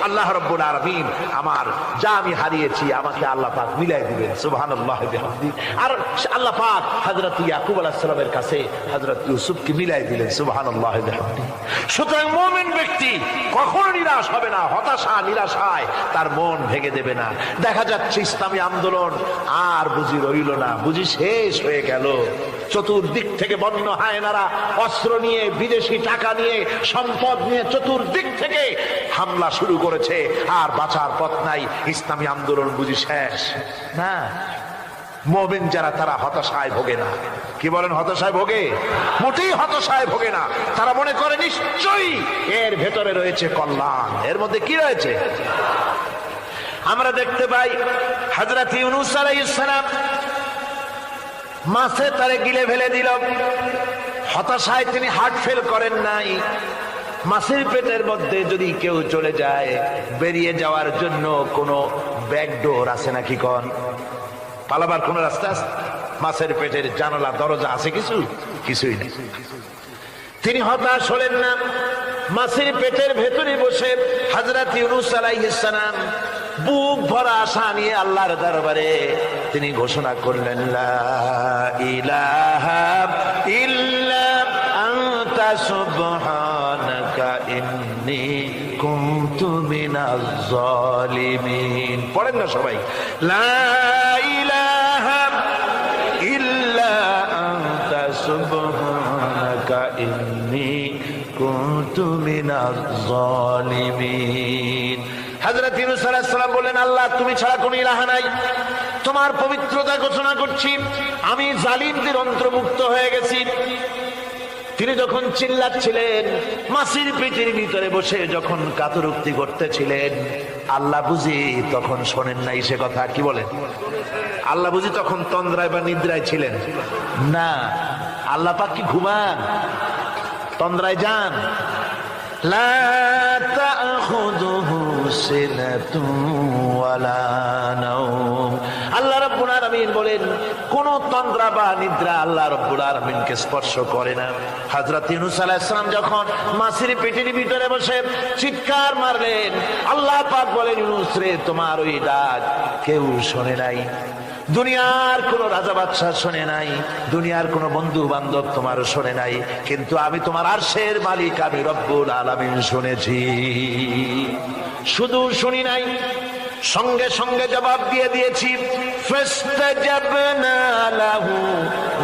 আল্লাহ রাব্বুল আলামিন আমার যা আমি হারিয়েছি আমাকে আল্লাহ পাক মিলাই দিবেন। সুবহানাল্লাহ বিহামদি। আর আল্লাহ পাক হযরত ইয়াকুব আলাইহিস সালামের কাছে হযরত ইউসুফকে মিলাই দিলেন। সুবহানাল্লাহ বিহামদি। সুতরাং মুমিন ব্যক্তি কখনো নিরাশ হবে না, হতাশা নিরাশায় তার মন ভেঙে দেবে না। দেখা যাচ্ছে ইসলামী আন্দোলন আর বুঝি রইল না, বুঝি শেষ হয়ে গেল। চতুর্দিক থেকে বন্য হায়নারা অস্ত্র নিয়ে, বিদেশি টাকা নিয়ে, সম্পদ নিয়ে চতুর্দিক থেকে হামলা শুরু করেছে, আর বাঁচার পথ নাই। ইসলামী আন্দোলন বুঝি শেষ না। মুমিন যারা, তারা হতাশায় ভোগে না। কি বলেন? হতাশায় ভোগে? মোটেই হতাশায় ভোগে না। তারা মনে করে নিশ্চয়ই এর ভেতরে রয়েছে কল্যাণ। এর মধ্যে কি রয়েছে? আমরা দেখতে পাই হযরত ইউনূস আলাইহিস সালাম মাছে তারে গিলে ফেলে দিল। হতাশায় তিনি হার্ট ফেল করেন নাই। মাছের পেটের মধ্যে যদি কেউ চলে যায়, বেরিয়ে যাওয়ার জন্য কোনো ব্যাকডোর আছে নাকি? কোন পালাবার কোন রাস্তা আছে? মাছের পেটের জানালা দরজা আছে কিছু? কিছুই নেই। তিনি হতাশ হলেন না। মাছের পেটের ভেতরে বসে হযরত ইউনূস আলাইহিস সালাম বুক ভরা আশা নিয়ে আল্লাহর দরবারে তিনি ঘোষণা করলেন, লা ইলাহা ইল্লা আনতা সুবহানাকা ইন্নী কুনতু মিনাজ জালিমিন। পড়েন না সবাই, লা ইলাহা ইল্লা আনতা সুবহানাকা ইন্নী কুনতু মিনাজ জালিমিন। হযরত ইউনূস আলাইহিস সালাম বলেন, আল্লাহ তুমি ছাড়া কোনো ইলাহ নাই, তোমার পবিত্রতা ঘোষণা করছি, আমি জালিমদের অন্তর্ভুক্ত হয়ে গেছি। তিনি যখন চিল্লাচ্ছিলেন, মাছের পেটের ভিতরে বসে যখন কাতরুক্তি করতেছিলেন, আল্লাহ বুঝি তখন শোনেন নাই সে কথা? কি বলেন? আল্লাহ বুঝি তখন তন্দ্রায় বা নিদ্রায় ছিলেন না। আল্লাহ পাক কি ঘুমান? তন্দ্রায় যান? লা তাখুযুহু সিনাতুন ওয়ালা নাওম। আল্লাহ রাব্বুল আলামিন বলেন, কোন তন্দ্রা বা নিদ্রা আল্লাহ রাব্বুল আলামিনকে স্পর্শ করে না। হযরত ইউনূস আলাইহিস সালাম যখন মাছের পেটের ভিতরে বসে চিৎকার মারলেন, আল্লাহ পাক বলেন, ইউনূস রে, তোমার ওই ডাক কেউ শোনে নাই। দুনিয়ার কোন রাজা বাদশাহ শোনে নাই, দুনিয়ার কোন বন্ধু বান্ধব তোমারও শোনে নাই, কিন্তু আমি তোমার আরশের মালিক, আমি রব্বুল আলামিন শুনেছি। শুধু শুনি নাই, সঙ্গে সঙ্গে জবাব দিয়ে দিয়েছি। ফাস্তাজাবনা লাহু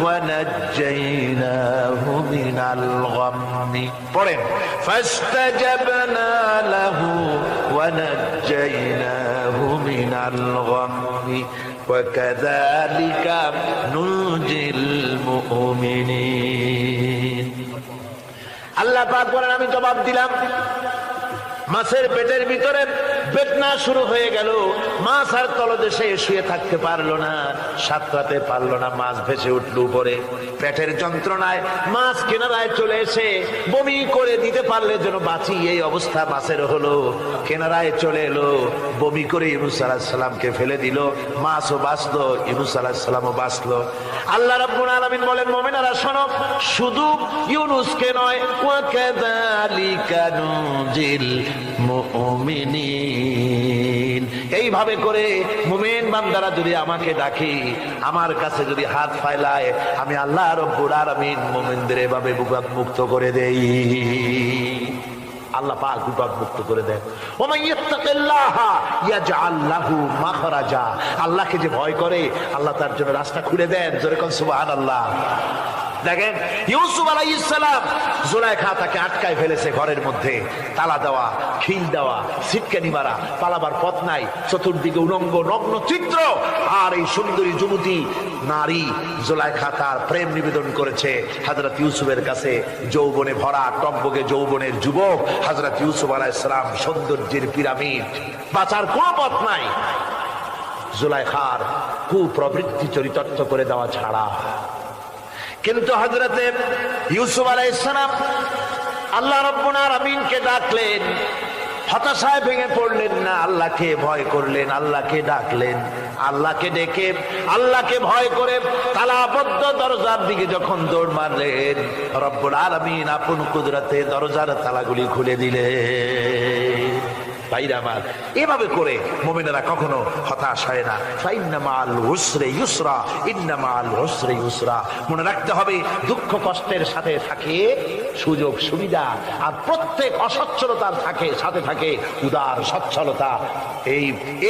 ওয়া নাজ্জাইনাহু মিনাল গাম্মি। পড়েন, ফাস্তাজাবনা লাহু ওয়া নাজ্জাইনাহু মিনাল গাম্মি ওয়া কাযালিকা নুনজিল মুমিনিন। আল্লাহ পাক বলেন আমি জবাব দিলাম। মাছের পেটের ভিতরে বেদনা শুরু হয়ে গেল, মাছ আর তলদেশে শুয়ে থাকতে পারলো না, সাঁতরাতে পারলো না, মাছ ভেসে উঠল উপরে। পেটের যন্ত্রণায় মাছ কিনারায় চলে এসে বমি করে দিতে পারলে যেন বাঁচি, এই অবস্থা মাছের হলো। কিনারায় চলে এলো, বমি করে ইউনূস আলাইহিস সালামকে ফেলে দিল, মাছও বাঁচলো, ইউনূস আলাইহিস সালামও বাঁচলো। আল্লাহ রাব্বুল আলামিন বলেন মুমিনেরা শোনো, শুধু ইউনূসকে নয়, ওয়া কাযালিকা নুজিল মুমিনিন, এইভাবে করে মুমিন বান্দারা যদি আমাকে ডাকে, আমার কাছে যদি হাত ফাইলায়, আমি আল্লাহ রাব্বুল আলামিন মুমিনদের এভাবে বিপদ মুক্ত করে দেই। আল্লাহ পাক বিপদ মুক্ত করে দেন। ওমান ইয়াত্তাকিল্লাহা ইয়াজআল লাহু মাখরাজা, আল্লাহকে যে ভয় করে আল্লাহ তার জন্য রাস্তা খুলে দেন। জোরে কোন সুবহানাল্লাহ। দেখেন ইউসুফ আলাইহিস সালাম, জুলাইখা তাকে আটকায় ফেলেছে ঘরের মধ্যে, তালা দেওয়া, খিল দেওয়া, ছিটকানি মারা, পালাবার পথ নাই, চতুর্দিকে উলঙ্গ নগ্ন চিত্র। আর এই সুন্দরী যুবতী নারী জুলাইখা তার প্রেম নিবেদন করেছে হযরত ইউসুফের কাছে। যৌবনে ভরা টকবগে যৌবনের যুবক হযরত ইউসুফ আলাইহিস সালাম, সৌন্দর্যের পিরামিড, বাঁচার কোনো পথ নাই জুলাইখার কুপ্রবৃত্তি চরিতার্থ করে দেওয়া ছাড়া। কিন্তু হযরতে ইউসুফ আলাইহিস সালাম আল্লাহ রাব্বুল আলামিনকে ডাকলেন, হতাশায় ভেঙে পড়লেন না, আল্লাহকে ভয় করলেন, আল্লাহকে ডাকলেন। আল্লাহকে ডেকে, আল্লাহকে ভয় করে তালাবদ্ধ দরজার দিকে যখন দৌড় মারলেন, রব্বুল আলামিন আপন কুদরতে দরজার তালাগুলি খুলে দিলেন। ভাইরা আমার, এভাবে করে মুমিনেরা কখনো হতাশ হয় না। ফাইন্না মাআল উসরি ইউসরা, ইন্না মাআল উসরি ইউসরা। মনে রাখতে হবে, দুঃখ কষ্টের সাথে থাকে সুযোগ সুবিধা, আর প্রত্যেক অসচ্ছলতার সাথে থাকে উদার সচ্ছলতা।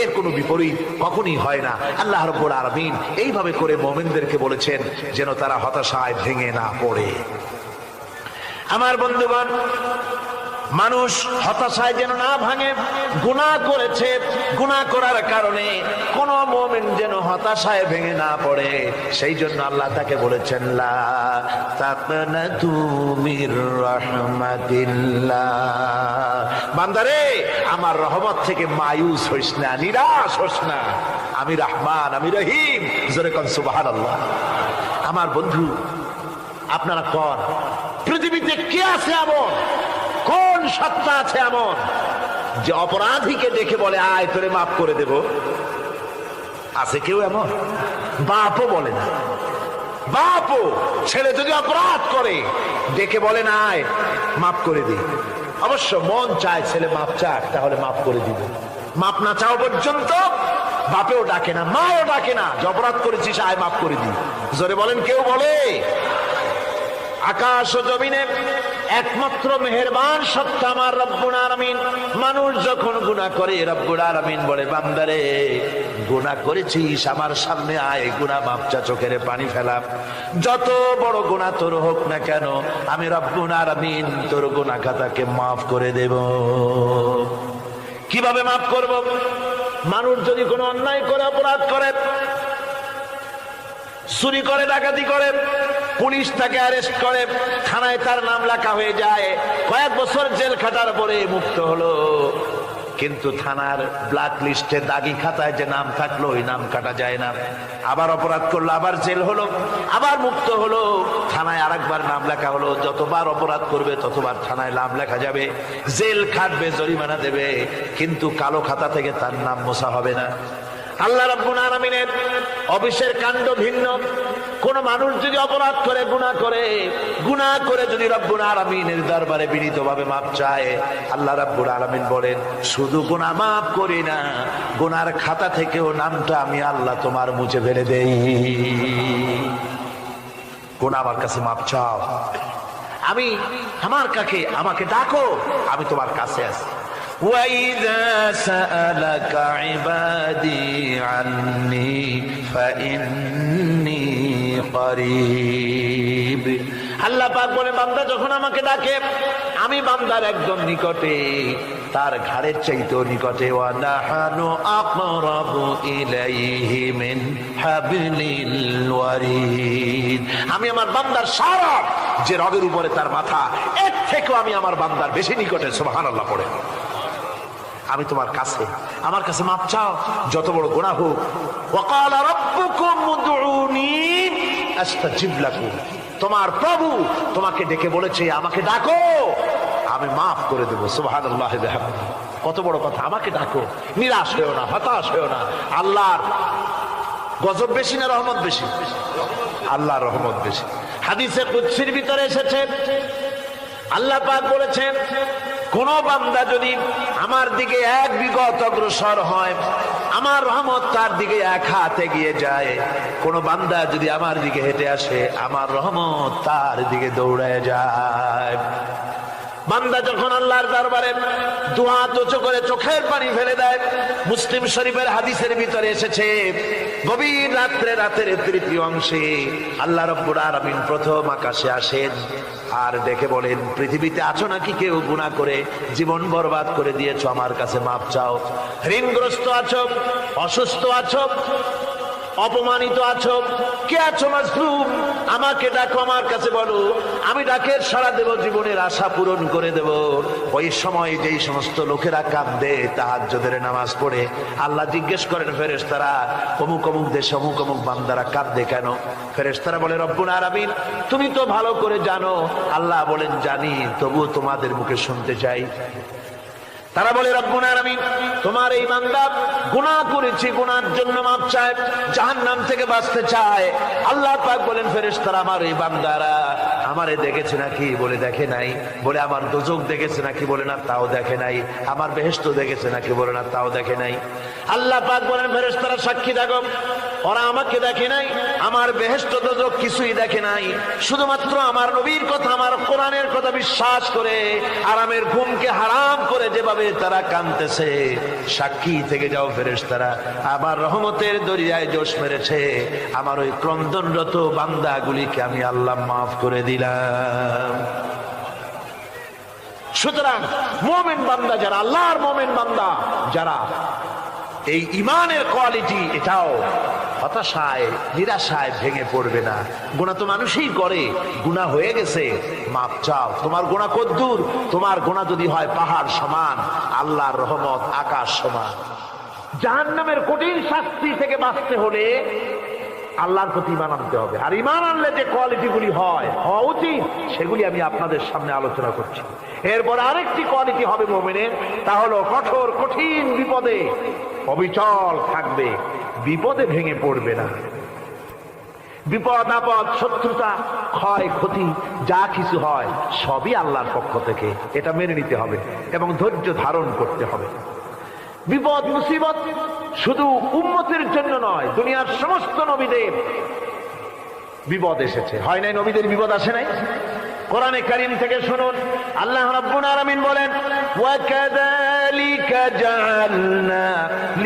এর কোনো বিপরীত কখনই হয় না। আল্লাহ রাব্বুল আলামিন এইভাবে করে মুমিনদেরকে বলেছেন যেন তারা হতাশায় ভেঙে না পড়ে। আমার বন্ধুগণ, মানুষ হতাশায় যেন না ভাঙে। গুনাহ করেছে, গুনাহ করার কারণে কোন মুমিন যেন হতাশায় ভেঙে না পড়ে, সেই জন্য আল্লাহ তাকে বলেছেন লা তাকনাতু মির রাহমাতিল্লাহ, বান্দারে আমার রহমত থেকে মায়ুস হইস না, নিরাশ হইস না, আমি রহমান, আমি রহিম। জোরে কোন সুবহানাল্লাহ। আমার বন্ধু, আপনারা কোন পৃথিবীতে কে আছে এমন, কোন সত্তা আছে এমন যে অপরাধীকে দেখে বলে আয় তোরে মাফ করে দেব? আছে কেউ এমন? বাপও বলে না। বাপও ছেলে যদি অপরাধ করে দেখে বলে না আয় মাফ করে দি। অবশ্য মন চায় ছেলে মাফ চাক, তাহলে মাফ করে দিব। মাফ না চাও পর্যন্ত বাপেও ডাকে না, মাও ডাকে না যে অপরাধ করেছিস আয় মাফ করে দি। জোরে বলেন, কেউ বলে? আকাশ ও জমিনে একমাত্র মেহেরবান সত্তা আমার রব্বুল আলামিন। মানুষ যখন গুনাহ করে রব্বুল আলামিন বলে বান্দারে গুনাহ করেছিস আমার সামনে আয়, গুনাহ মাপ চা, চোখের পানি ফেলা। যত বড় গুনাহ তোর হোক না কেন আমি রব্বুল আলামিন তোর গুনাহ খাতাকে মাফ করে দেব। কিভাবে মাফ করব? মানুষ যদি কোনো অন্যায় করে, অপরাধ করে, চুরি করে, ডাকাতি করে, পুলিশ তাকে অ্যারেস্ট করে, থানায় তার নাম লেখা হয়ে যায়, কয়েক বছর জেল খাটার পরে মুক্ত হলো। কিন্তু থানার ব্ল্যাক লিস্টে দাগি খাতায় যে নাম থাকলো ওই নাম কাটা যায় না। আবার অপরাধ করলো, আবার জেল হলো, আবার মুক্ত হলো, থানায় আরেকবার নাম লেখা হলো। যতবার অপরাধ করবে ততবার থানায় নাম লেখা যাবে, জেল খাটবে, জরিমানা দেবে, কিন্তু কালো খাতা থেকে তার নাম মোছা হবে না। আল্লাহ রাব্বুল আলামিনের অফিসের কাণ্ড ভিন্ন। কোন মানুষ যদি অপরাধ করে, গুনাহ করে যদি রব্বুল আলামিনের দরবারে বিনীতভাবে মাপ চায়, আল্লাহ রাব্বুল আলামিন বলেন শুধু গুনাহ মাফ করি না, গুনার খাতা থেকেও নামটা আমি আল্লাহ তোমার মুছে ফেলে দেই। গুনাহ আমার কাছে মাপ চাও, আমাকে ডাকো, আমি তোমার কাছে আছি। وَإِذَا سَأَلَكَ عِبَادِي عَنِّي فَإِنِّي قَرِيبٌ। আল্লাহ পাক বলে বান্দা যখন আমাকে ডাকে আমি বান্দার একদম নিকটে, তার ঘাড়ের চাইতেও নিকটে। ওয়া নাহানু আকরাবু ইলাইহি মিন হাবলিল ওয়ারিদ। আমি আমার বান্দার সারা যে রগের উপরে তার মাথা, এর থেকেও আমি আমার বান্দার বেশি নিকটে। সুবহানাল্লাহ পড়ে। আমি তোমার কাছে, আমার কাছে মাপ চাও, যত বড় গুনাহ হোক। ওয়া ক্বালা রাব্বুকুম উদউনি আস্তাজিব লাকুম। তোমার প্রভু তোমাকে ডেকে বলেছে আমাকে ডাকো, আমি মাফ করে দেব। সুবহানাল্লাহ বিহামদিহি। কত বড় কথা, আমাকে ডাকো, নিরাশ হয়েও না, হতাশ হয়েও না। আল্লাহর গজব বেশি না রহমত বেশি? আল্লাহর রহমত বেশি। হাদিসে কুদসির ভিতরে এসেছে, আল্লাহ পাক বলেছেন, কোন বান্দা যদি আমার দিকে এক বিগত অগ্রসর হয়, আমার রহমত তার দিকে এক হাত এগিয়ে যায়। কোন বান্দা যদি আমার দিকে হেঁটে আসে, আমার রহমত তার দিকে দৌড়ে যায়। বান্দা যখন আল্লাহর দরবারে দুহাত উঁচু করে চোখের পানি ফেলে দেয়, মুসলিম শরীফের হাদিসের ভিতরে এসেছে, গভীর রাত্রে, রাতের তৃতীয় অংশে আল্লাহ রাব্বুল আলামিন প্রথম আকাশে আসেন আর ডেকে বলেন, পৃথিবীতে আছো নাকি কেউ গুনাহ করে জীবন বরবাদ করে দিয়েছো? আমার কাছে মাপ চাও। ঋণগ্রস্ত আছো, অসুস্থ আছো, অপমানিত আছো, কে আছো মাজলুম, আমাকে ডাকো, আমার কাছে বলো, আমি ডাকের সাড়া দেব, জীবনের আশা পূরণ করে দেব। ওই সময় যেই সমস্ত লোকেরা কাঁদে তাহাজ্জুদের নামাজ পড়ে, আল্লাহ জিজ্ঞেস করেন ফেরেশতারা, অমুক অমুক দেশে অমুক অমুক বান্দারা কাঁদে কেন? ফেরেশতারা বলে, রব্বুল আলামিন তুমি তো ভালো করে জানো। আল্লাহ বলেন, জানি, তবুও তোমাদের মুখে শুনতে চাই। তারা বলে, রব্বুল আলামিন তোমার এই বান্দা গুনাহ করেছে, গুনার জন্য মাপ চায়, জাহান্নাম থেকে বাঁচতে চায়। আল্লাহ পাক বলেন, ফেরেশতারা আমার এই বান্দারা আমারে দেখেছে নাকি? বলে দেখে নাই। বলে আমার দোজখ দেখেছে নাকি? বলে না, তাও দেখে নাই। আমার বেহেশত দেখেছে নাকি? বলে না, তাও দেখে নাই। আল্লাহ পাক বলেন, ফেরেশতারা সাক্ষী থাকো, ওরা আমাকে দেখে নাই, আমার বেহেশত দোজখ কিছুই দেখে নাই, শুধুমাত্র আমার নবীর কথা, আমার কোরআনের কথা বিশ্বাস করে আরামের ঘুমকে হারাম করে যেভাবে তারা কাঁদতেছে, সাক্ষী থেকে যাও ফেরেশতারা, আমার রহমতের দরিয়ায় জোশ মেরেছে, আমার ওই ক্রন্দনরত বান্দাগুলিকে আমি আল্লাহ মাফ করে দিলাম। সুতরাং মুমিন বান্দা যারা, আল্লাহর মুমিন বান্দা যারা, এই ইমানের কোয়ালিটি, এটাও হতাশায় নিরাশায় ভেঙে পড়বে না। গুনাহ তো মানুষই করে, গুনাহ হয়ে গেছে, মাপ চাও। তোমার গুনাহ কদ্দূর? তোমার গুনাহ যদি হয় পাহাড় সমান, আল্লাহর রহমত আকাশ সমান। জাহান্নামের কঠিন শাস্তি থেকে বাঁচতে হলে আল্লাহর প্রতি ঈমান আনতে হবে। আর ঈমান আনলে যে কোয়ালিটি গুলি হওয়া উচিত, সেগুলি আমি আপনাদের সামনে আলোচনা করছি। এরপর আরেকটি কোয়ালিটি হবে মুমিনের, তা হলো কঠোর কঠিন বিপদে অবিচল থাকবে, বিপদে ভেঙে পড়বে না। বিপদ আপদ, শত্রুতা, ক্ষয় ক্ষতি যা কিছু হয় সবই আল্লাহর পক্ষ থেকে, এটা মেনে নিতে হবে এবং ধৈর্য ধারণ করতে হবে। বিপদ মুসিবত শুধু উম্মতের জন্য নয়, দুনিয়ার সমস্ত নবীদের বিপদ এসেছে, হয় নাই? নবীদের বিপদ আসে নাই? কোরআনে কারীম থেকে শুনুন, আল্লাহ রাব্বুল আলামিন বলেন, ওয়া কাযালিকা জাআলনা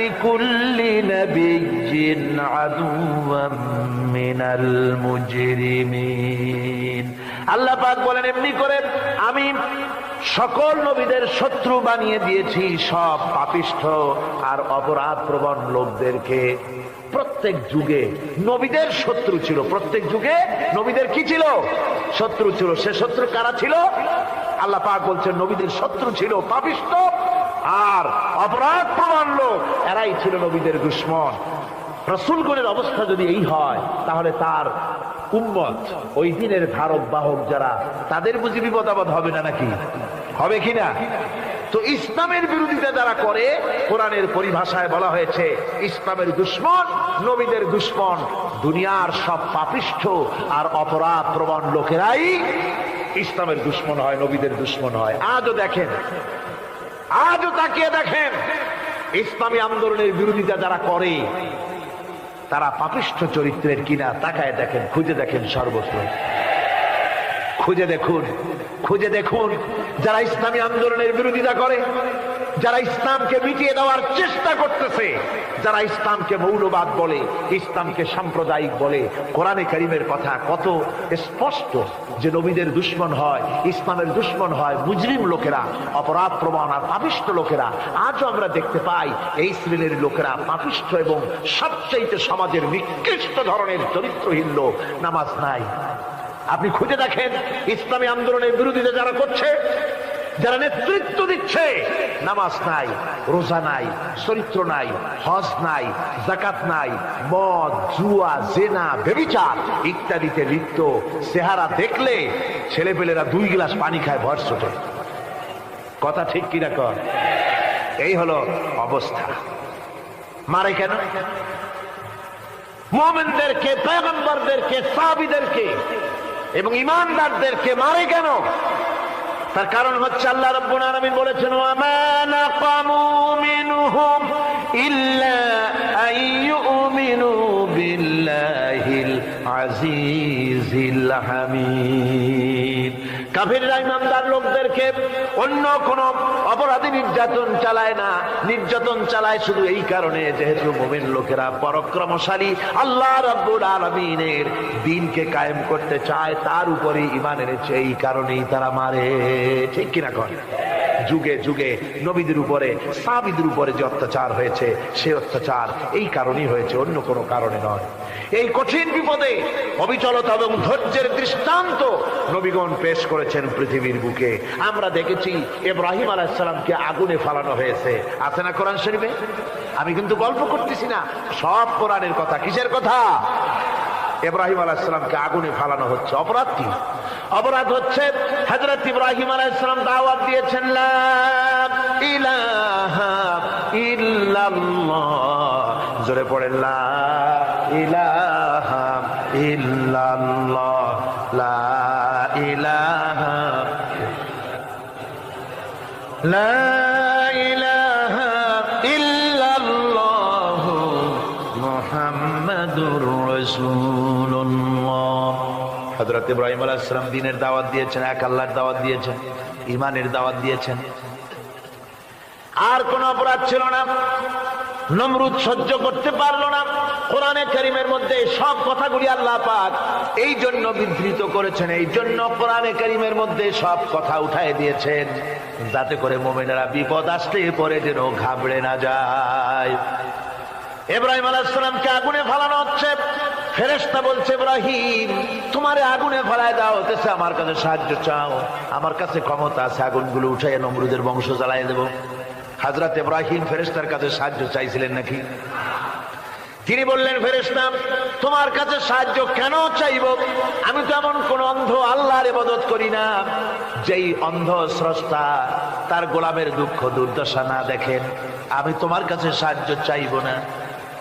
লিকুল্লি নাবিয়্যিন আদুওয়াম মিনাল মুজরিমিন। আল্লাহ পাক বলেন, এমনি করে আমি সকল নবীদের শত্রু বানিয়ে দিয়েছি, সব পাপিষ্ঠ আর অপরাধ প্রবণ লোকদেরকে। প্রত্যেক যুগে নবীদের শত্রু ছিল, প্রত্যেক যুগে নবীদের কি ছিল? শত্রু ছিল। সে শত্রু কারা ছিল? আল্লাহ পাক বলছেন, নবীদের শত্রু ছিল পাপিষ্ঠ আর অপরাধ প্রবণ লোক, এরাই ছিল নবীদের দুশমন। রাসূলগণের অবস্থা যদি এই হয়, তাহলে তার উম্মত, ওই দিনের ধারক বাহক যারা, তাদের বুঝি বিপদ আপদ হবে না? নাকি হবে কিনা? তো ইসলামের বিরোধিতা যারা করে, কোরআনের পরিভাষায় বলা হয়েছে ইসলামের দুশমন, নবীদের দুশমন। দুনিয়ার সব পাপিষ্ঠ আর অপরাধ প্রবণ লোকেরাই ইসলামের দুশমন হয়, নবীদের দুশমন হয়। আজও দেখেন, আজও তাকিয়ে দেখেন, ইসলামী আন্দোলনের বিরোধিতা যারা করে তারা পাপিষ্ঠ চরিত্রের কিনা, তাকায় দেখেন, খুঁজে দেখেন, সর্বত্র খুঁজে দেখুন, খুঁজে দেখুন। যারা ইসলামী আন্দোলনের বিরোধিতা করে যারা ইসলামকে মিটিয়ে দেওয়ার চেষ্টা করতেছে, যারা ইসলামকে মৌলবাদ বলে, ইসলামকে সাম্প্রদায়িক বলে। কোরআনে কারীমের কথা কত স্পষ্ট যে নবীদের দুশমন হয়, ইসলামের দুশমন হয় মুজরিম লোকেরা, অপরাধ প্রবণ আর পাপিষ্ঠ লোকেরা। আজও আমরা দেখতে পাই এই শ্রেণীর লোকেরা পাপিষ্ঠ এবং সবচেয়ে সমাজের নিকৃষ্ট ধরনের চরিত্রহীন লোক। নামাজ নাই। আপনি খুঁজে দেখেন ইসলামী আন্দোলনের বিরোধিতা যারা করছে, যারা নেতৃত্ব দিচ্ছে, নামাজ নাই, রোজা নাই, চরিত্র নাই, হজ নাই, যাকাত নাই, মদ, জুয়া, জেনা, ব্যভিচার ইত্যাদিতে লিপ্ত। চেহারা দেখলে ছেলেপেলেরা 2 গ্লাস পানি খায় ভর ছোটে। কথা ঠিক কিনা কর? এই হলো অবস্থা। মারে কেন? মুমিনদেরকে, পয়গম্বরদেরকে, সাহাবীদেরকে এবং ঈমানদারদেরকে মারে কেন? তার কারণ হচ্ছে আল্লাহ রাব্বুল আলামিন বলেছেন, ওয়া মা নাকামু মিনহুম ইল্লা আইয়ুমিনু বিল্লাহিল আজিজিল হামিদ। কাফিররা ঈমানদার লোকদেরকে অন্য কোন অপরাধী নির্যাতন চালায় না, নির্যাতন চালায় শুধু এই কারণে যেহেতু মুমিন লোকেরা পরাক্রমশালী, আল্লাহ রাব্বুল আলামিনের দ্বীনকে কায়েম করতে চায়, তার উপরে ঈমান এনেছে, এই কারণেই তারা মারে। ঠিক কিনা কর? যুগে যুগে নবীদের উপরে, সাহাবীদের উপরে যে অত্যাচার হয়েছে, সেই অত্যাচার এই কারণেই হয়েছে, অন্য কোনো কারণে নয়। এই কঠিন বিপদে অবিচলতা এবং ধৈর্যের দৃষ্টান্ত নবীগণ পেশ করেছেন পৃথিবীর বুকে। আমরা দেখেছি ইব্রাহিম আলাইহিস সালামকে আগুনে ফালানো হয়েছে, আছে না কোরআন শরীফে? আমি কিন্তু গল্প করতেছি না, সব কোরআনের কথা। কিসের কথা? ইব্রাহিম আলাইহিস সালামকে আগুনে ফালানো হচ্ছে। অপরাধ কি? অপরাধ হচ্ছে হযরত ইব্রাহিম আলাইহিস সালাম দাওয়াত দিয়েছেন, লা ইলাহা ইল্লাল্লাহ। জোরে পড়েন, লা ইলাহা ইল্লাল্লাহ, লা ইলাহা, লা ইলাহা ইল্লাল্লাহ মুহাম্মাদুর রাসূলুল্লাহ। হযরত ইব্রাহিম আলাইহিস সালাম দ্বীনের দাওয়াত দিয়েছেন, এক আল্লাহর দাওয়াত দিয়েছেন, ঈমানের দাওয়াত দিয়েছেন। আর কোন অপরাধ ছিল না। নমরুদ সহ্য করতে পারলো না। কোরআনে কারীমের মধ্যে সব কথাগুলি আল্লাহ পাক এই জন্য বিধৃত করেছেন, এই জন্য কোরআনে কারীমের মধ্যে সব কথা উঠায় দিয়েছেন, যাতে করে মুমিনেরা বিপদ আসলে পরে যেন ঘাবড়ে না যায়। ইব্রাহিম আলাইহিস সালামকে আগুনে ফালানো হচ্ছে। ফেরেশতা বলছে, ইব্রাহিম তোমারে আগুনে ফেলায় দাও, হতেছে আমার কাছে সাহায্য চাও, আমার কাছে ক্ষমতা আছে, আগুনগুলো উঠাইয়া নমরুদের বংশ জ্বালায় দেব। হযরত ইব্রাহিম ফেরেশতার কাছে সাহায্য চাইছিলেন নাকি? তিনি বললেন, ফেরেশতা তোমার কাছে সাহায্য কেন চাইব? আমি তো এমন কোন অন্ধ আল্লাহর ইবাদত করি না যেই অন্ধ স্রষ্টা তার গোলামের দুঃখ দুর্দশা না দেখেন। আমি তোমার কাছে সাহায্য চাইব না।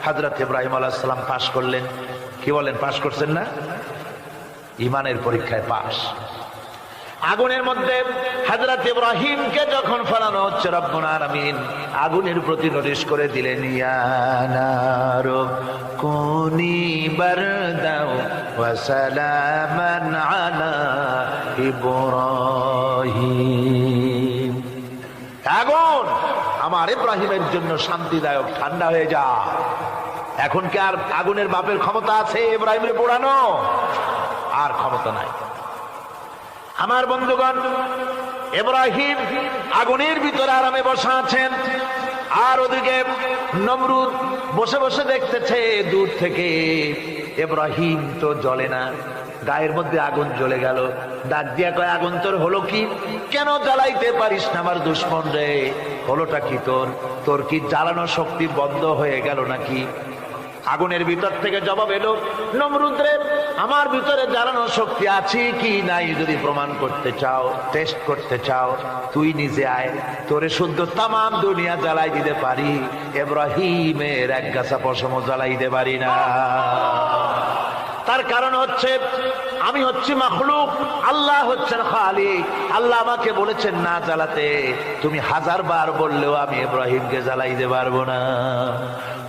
হযরত ইব্রাহিম আলাইহিস সালাম পাশ করলেন। কি বলেন, পাশ করছেন না? ঈমানের পরীক্ষায় পাশ। আগুনের মধ্যে হযরত ইব্রাহিমকে যখন ফেলানো হচ্ছে, রব্বুল আলামিন আগুনের প্রতি নোটিশ করে দিলেন, ইয়া নারু কুনি বারদাও ওয়া সালামান আলা ইব্রাহিম। আগুন আমার ইব্রাহিমের জন্য শান্তিদায়ক, ঠান্ডা হয়ে যা। এখন কি আর আগুনের বাপের ক্ষমতা আছে ইব্রাহিমের পোড়ানো? আর ক্ষমতা নাই। আমার বন্ধুগণ, ইব্রাহিম আগুনের ভিতরে আরামে বসা আছেন, আর ওদিকে নমরুদ বসে বসে দেখতেছে দূর থেকে। ইব্রাহিম তো জ্বলে না, গায়ের মধ্যে আগুন জ্বলে গেল। ডাক দিয়া কয়, আগুন তোর হলো কি? কেন জ্বালাইতে পারিস না আমার দুশমন রে? হলোটা কি তোর? তোর কি জ্বালানো শক্তি বন্ধ হয়ে গেল নাকি? আগুনের ভিতর থেকে জবাব এলো, নমরুদ রে, আমার ভিতরে জ্বালানো শক্তি আছে কি নাই যদি প্রমাণ করতে চাও, টেস্ট করতে চাও, তুই নিজে আয়, তোরে শুদ্ধ তামাম দুনিয়া জ্বালাই দিতে পারি, ইব্রাহিমের এক গাছা পশম জ্বালাই দিতে পারি না। তার কারণ হচ্ছে আমি হচ্ছি মাখলুক, আল্লাহ হচ্ছেন খালিক। আল্লাহ আমাকে বলেছেন না জ্বালাতে, তুমি 1000 বার বললেও আমি ইব্রাহিমকে জ্বালাইতে পারবো না।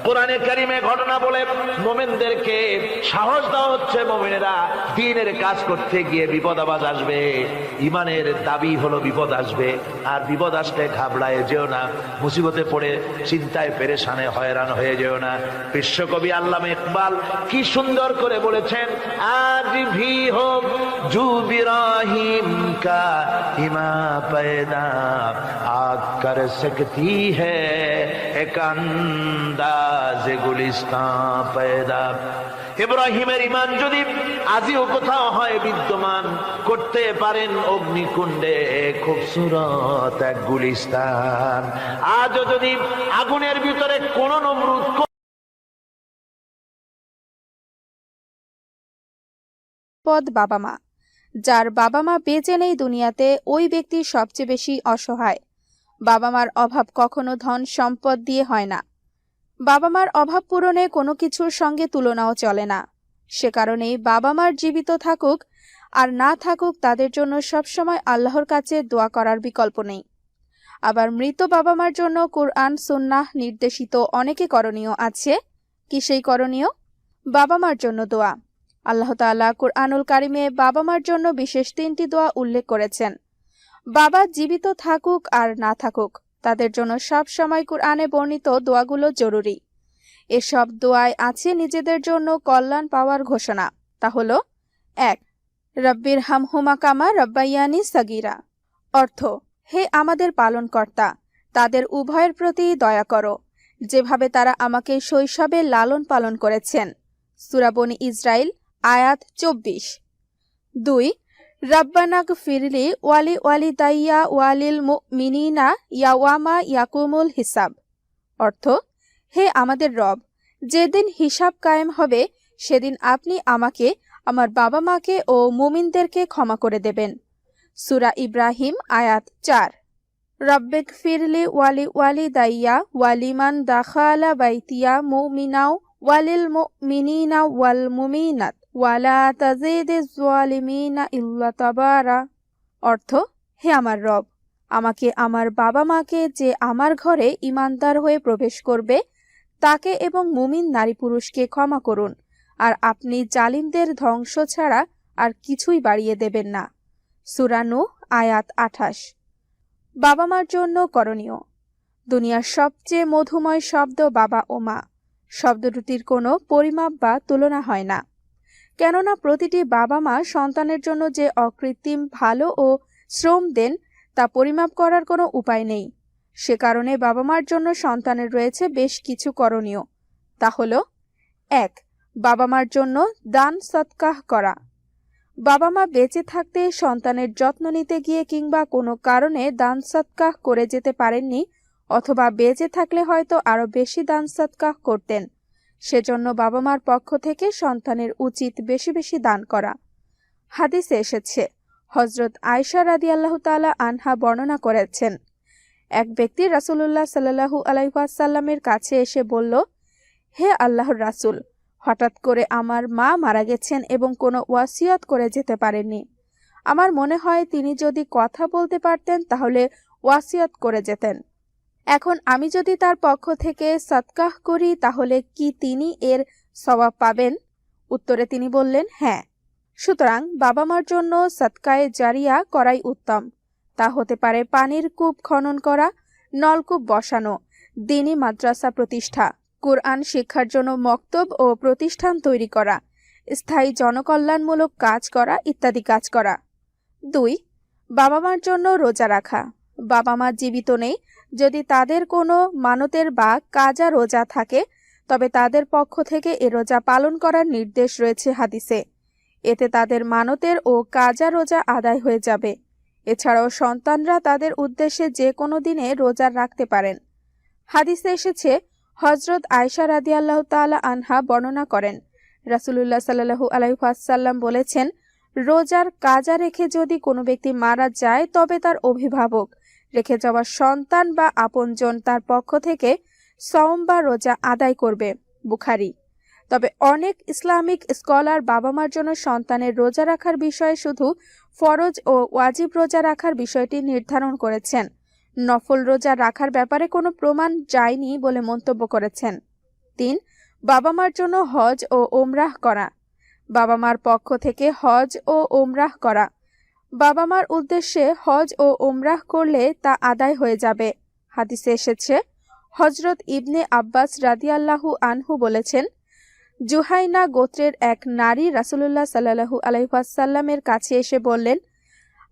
কোরআনে কারিমে ঘটনা বলে মোমেনদেরকে সাহস দেওয়া হচ্ছে, মোমেনেরা দ্বীনের কাজ করতে গিয়ে বিপদ আবাজ আসবে, ইমানের দাবি হলো বিপদ আসবে, আর বিপদ আসলে ঘাবড়ায় যেও না, মুসিবতে পড়ে চিন্তায় পেরেশানে হয়রান হয়ে যেও না। বিশ্বকবি আল্লামা ইকবাল কি সুন্দর করে বলেছেন, আজ ভি হো জু বিরাহিম কা হিমা पैदा आग कर सकती है एक अंदाज गुलिस्तान पैदा। ইব্রাহিমের ইমান যদি আজিও কোথাও হয় বিদ্যমান, করতে পারেন অগ্নিকুণ্ডে খুবসুরত এক গুলিস্তান। আজও যদি আগুনের ভিতরে কোন নমরুদ পদ বাবা মা, যার বাবা মা বেঁচে নেই দুনিয়াতে, ওই ব্যক্তি সবচেয়ে বেশি অসহায়। বাবা মার অভাব কখনো ধন সম্পদ দিয়ে হয় না। বাবা মার অভাব পূরণে কোনো কিছুর সঙ্গে তুলনাও চলে না। সে কারণেই বাবা মার জীবিত থাকুক আর না থাকুক, তাদের জন্য সবসময় আল্লাহর কাছে দোয়া করার বিকল্প নেই। আবার মৃত বাবা মার জন্য কুরআন সুন্নাহ নির্দেশিত অনেকে করণীয় আছে। কি সেই করণীয়? বাবা মার জন্য দোয়া। আল্লাহ তাআলা কুরআনুল কারিমে বাবা মার জন্য বিশেষ 3টি দোয়া উল্লেখ করেছেন। বাবা জীবিত থাকুক আর না থাকুক, তাদের জন্য সব সময় কুরআনে বর্ণিত দোয়াগুলো জরুরি। এসব দোয়ায় আছে নিজেদের জন্য কল্যাণ পাওয়ার ঘোষণা। তা হলো 1. রব্বির হামহুমা কামা রব্বায়ানি সাগীরা। অর্থ, হে আমাদের পালনকর্তা, তাদের উভয়ের প্রতি দয়া করো, যেভাবে তারা আমাকে শৈশবে লালন পালন করেছেন। সূরা বনী ইসরাইল আয়াত 24। 2. রব্বানা গফিরলি ওয়ালি ওয়ালিদাইয়া ওয়ালিল মুমিনিনা ইয়াওয়ামা ইয়াকুমুল হিসাব। অর্থ, হে আমাদের রব, যেদিন হিসাব কায়েম হবে সেদিন আপনি আমাকে, আমার বাবা মাকে ও মুমিনদেরকে ক্ষমা করে দেবেন। সূরা ইব্রাহিম আয়াত 4। রব্বিগফিরলি ওয়ালি ওয়ালিদাইয়া ওয়ালিমান দাখালা বাইতিয়া মুমিনাও ওয়ালিল মুমিনিনা ওয়াল মুমিনাত ওয়ালা তাজিদিজ যালিমিনা ইল্লা তাবারা। অর্থ, হে আমার রব, আমাকে, আমার বাবা মাকে, যে আমার ঘরে ঈমানদার হয়ে প্রবেশ করবে, তাকে এবং মুমিন নারী পুরুষকে ক্ষমা করুন, আর আপনি জালিমদের ধ্বংস ছাড়া আর কিছুই বাড়িয়ে দেবেন না। সূরা নূহ আয়াত 28। বাবা মার জন্য করণীয়। দুনিয়ার সবচেয়ে মধুময় শব্দ বাবা ও মা। শব্দ দুটির কোনো পরিমাপ বা তুলনা হয় না, কেননা প্রতিটি বাবা মা সন্তানের জন্য যে অকৃত্রিম ভালো ও শ্রম দেন তা পরিমাপ করার কোনো উপায় নেই। সে কারণে বাবা মার জন্য সন্তানের রয়েছে বেশ কিছু করণীয়। তা হলো 1. বাবা মার জন্য দান সৎকাহ করা। বাবা মা বেঁচে থাকতে সন্তানের যত্ন নিতে গিয়ে কিংবা কোনো কারণে দান সৎকাহ করে যেতে পারেননি, অথবা বেঁচে থাকলে হয়তো আরো বেশি দান সৎকাহ করতেন, সেজন্য বাবা মার পক্ষ থেকে সন্তানের উচিত বেশি বেশি দান করা। হাদিসে এসেছে, হযরত আয়েশা রাদিয়াল্লাহু তাআলা আনহা বর্ণনা করেছেন, এক ব্যক্তি রাসূলুল্লাহ সাল্লাল্লাহু আলাইহি ওয়াসাল্লামের কাছে এসে বলল, হে আল্লাহর রাসূল, হঠাৎ করে আমার মা মারা গেছেন এবং কোনো ওয়াসিয়ত করে যেতে পারেননি। আমার মনে হয় তিনি যদি কথা বলতে পারতেন তাহলে ওয়াসিয়ত করে যেতেন। এখন আমি যদি তার পক্ষ থেকে সদকাহ করি তাহলে কি তিনি এর সওয়াব পাবেন? উত্তরে তিনি বললেন, হ্যাঁ। সুতরাং বাবা মার জন্য সদকায়ে জারিয়া করাই উত্তম। তা হতে পারে পানির কূপ খনন করা, নলকূপ বসানো, দ্বীনি মাদ্রাসা প্রতিষ্ঠা, কুরআন শিক্ষার জন্য মক্তব ও প্রতিষ্ঠান তৈরি করা, স্থায়ী জনকল্যাণমূলক কাজ করা ইত্যাদি কাজ করা। 2. বাবা মার জন্য রোজা রাখা। বাবা মা জীবিত নেই, যদি তাদের কোনো মানতের বা কাজা রোজা থাকে তবে তাদের পক্ষ থেকে এ রোজা পালন করার নির্দেশ রয়েছে হাদিসে। এতে তাদের মানতের ও কাজা রোজা আদায় হয়ে যাবে। এছাড়াও সন্তানরা তাদের উদ্দেশ্যে যে কোনো দিনে রোজা রাখতে পারেন। হাদিসে এসেছে, হযরত আয়েশা রাদিয়াল্লাহু তাআলা আনহা বর্ণনা করেন, রাসূলুল্লাহ সাল্লাল্লাহু আলাইহি ওয়াসাল্লাম বলেছেন, রোজার কাজা রেখে যদি কোনো ব্যক্তি মারা যায় তবে তার অভিভাবক, রেখে যাওয়া সন্তান বা আপনজন তার পক্ষ থেকে সওম বা রোজা আদায় করবে। বুখারী। তবে অনেক ইসলামিক স্কলার বাবা মার জন্য সন্তানের রোজা রাখার বিষয়ে শুধু ফরজ ও ওয়াজিব রোজা রাখার বিষয়টি নির্ধারণ করেছেন, নফল রোজা রাখার ব্যাপারে কোনো প্রমাণ যায়নি বলে মন্তব্য করেছেন। 3, বাবা মার জন্য হজ ও ওমরাহ করা। বাবা মার পক্ষ থেকে হজ ও ওমরাহ করা। বাবা মার উদ্দেশ্যে হজ ও ওমরাহ করলে তা আদায় হয়ে যাবে। হাদিসে এসেছে, হযরত ইবনে আব্বাস রাদিয়াল্লাহু আনহু বলেছেন, জুহাইনা গোত্রের এক নারী রাসূলুল্লাহ সাল্লাল্লাহু আলাইহি ওয়াসাল্লামের কাছে এসে বললেন,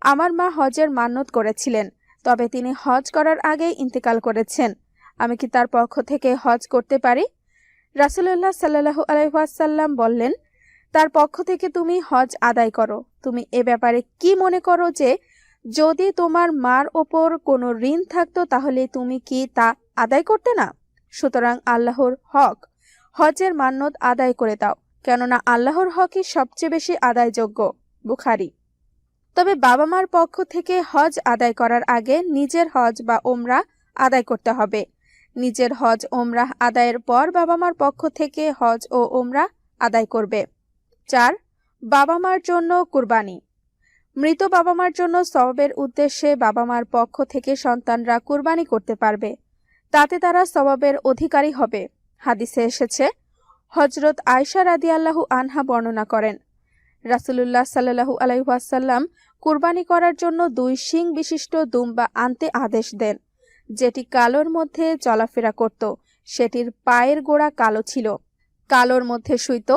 আমার মা হজের মান্নত করেছিলেন, তবে তিনি হজ করার আগেই ইন্তেকাল করেছেন। আমি কি তার পক্ষ থেকে হজ করতে পারি? রাসূলুল্লাহ সাল্লাল্লাহু আলাইহি ওয়াসাল্লাম বললেন, তার পক্ষ থেকে তুমি হজ আদায় করো। তুমি এ ব্যাপারে কি মনে করো যে যদি তোমার মার ওপর কোনো ঋণ থাকতো তাহলে তুমি কি তা আদায় করতে না? সুতরাং আল্লাহর হক হজের মান্নত আদায় করে দাও, কেননা আল্লাহর হকই সবচেয়ে বেশি আদায়যোগ্য। বুখারী। তবে বাবা মার পক্ষ থেকে হজ আদায় করার আগে নিজের হজ বা ওমরাহ আদায় করতে হবে। নিজের হজ ওমরাহ আদায়ের পর বাবা মার পক্ষ থেকে হজ ও ওমরাহ আদায় করবে। 4, বাবা মার জন্য কুরবানি। মৃত বাবা মার জন্য সওয়াবের উদ্দেশ্যে বাবা মার পক্ষ থেকে সন্তানরা কুরবানি করতে পারবে, তাতে তারা সওয়াবের অধিকারী হবে। হাদিসে এসেছে, হযরত আয়েশা রাদিয়াল্লাহু আনহা বর্ণনা করেন, রাসূলুল্লাহ সাল্লাল্লাহু আলাইহি ওয়াসাল্লাম কুরবানি করার জন্য 2 শিং বিশিষ্ট দুম্বা আনতে আদেশ দেন, যেটি কালোর মধ্যে চলাফেরা করত। সেটির পায়ের গোড়া কালো ছিল, কালোর মধ্যে শুইত,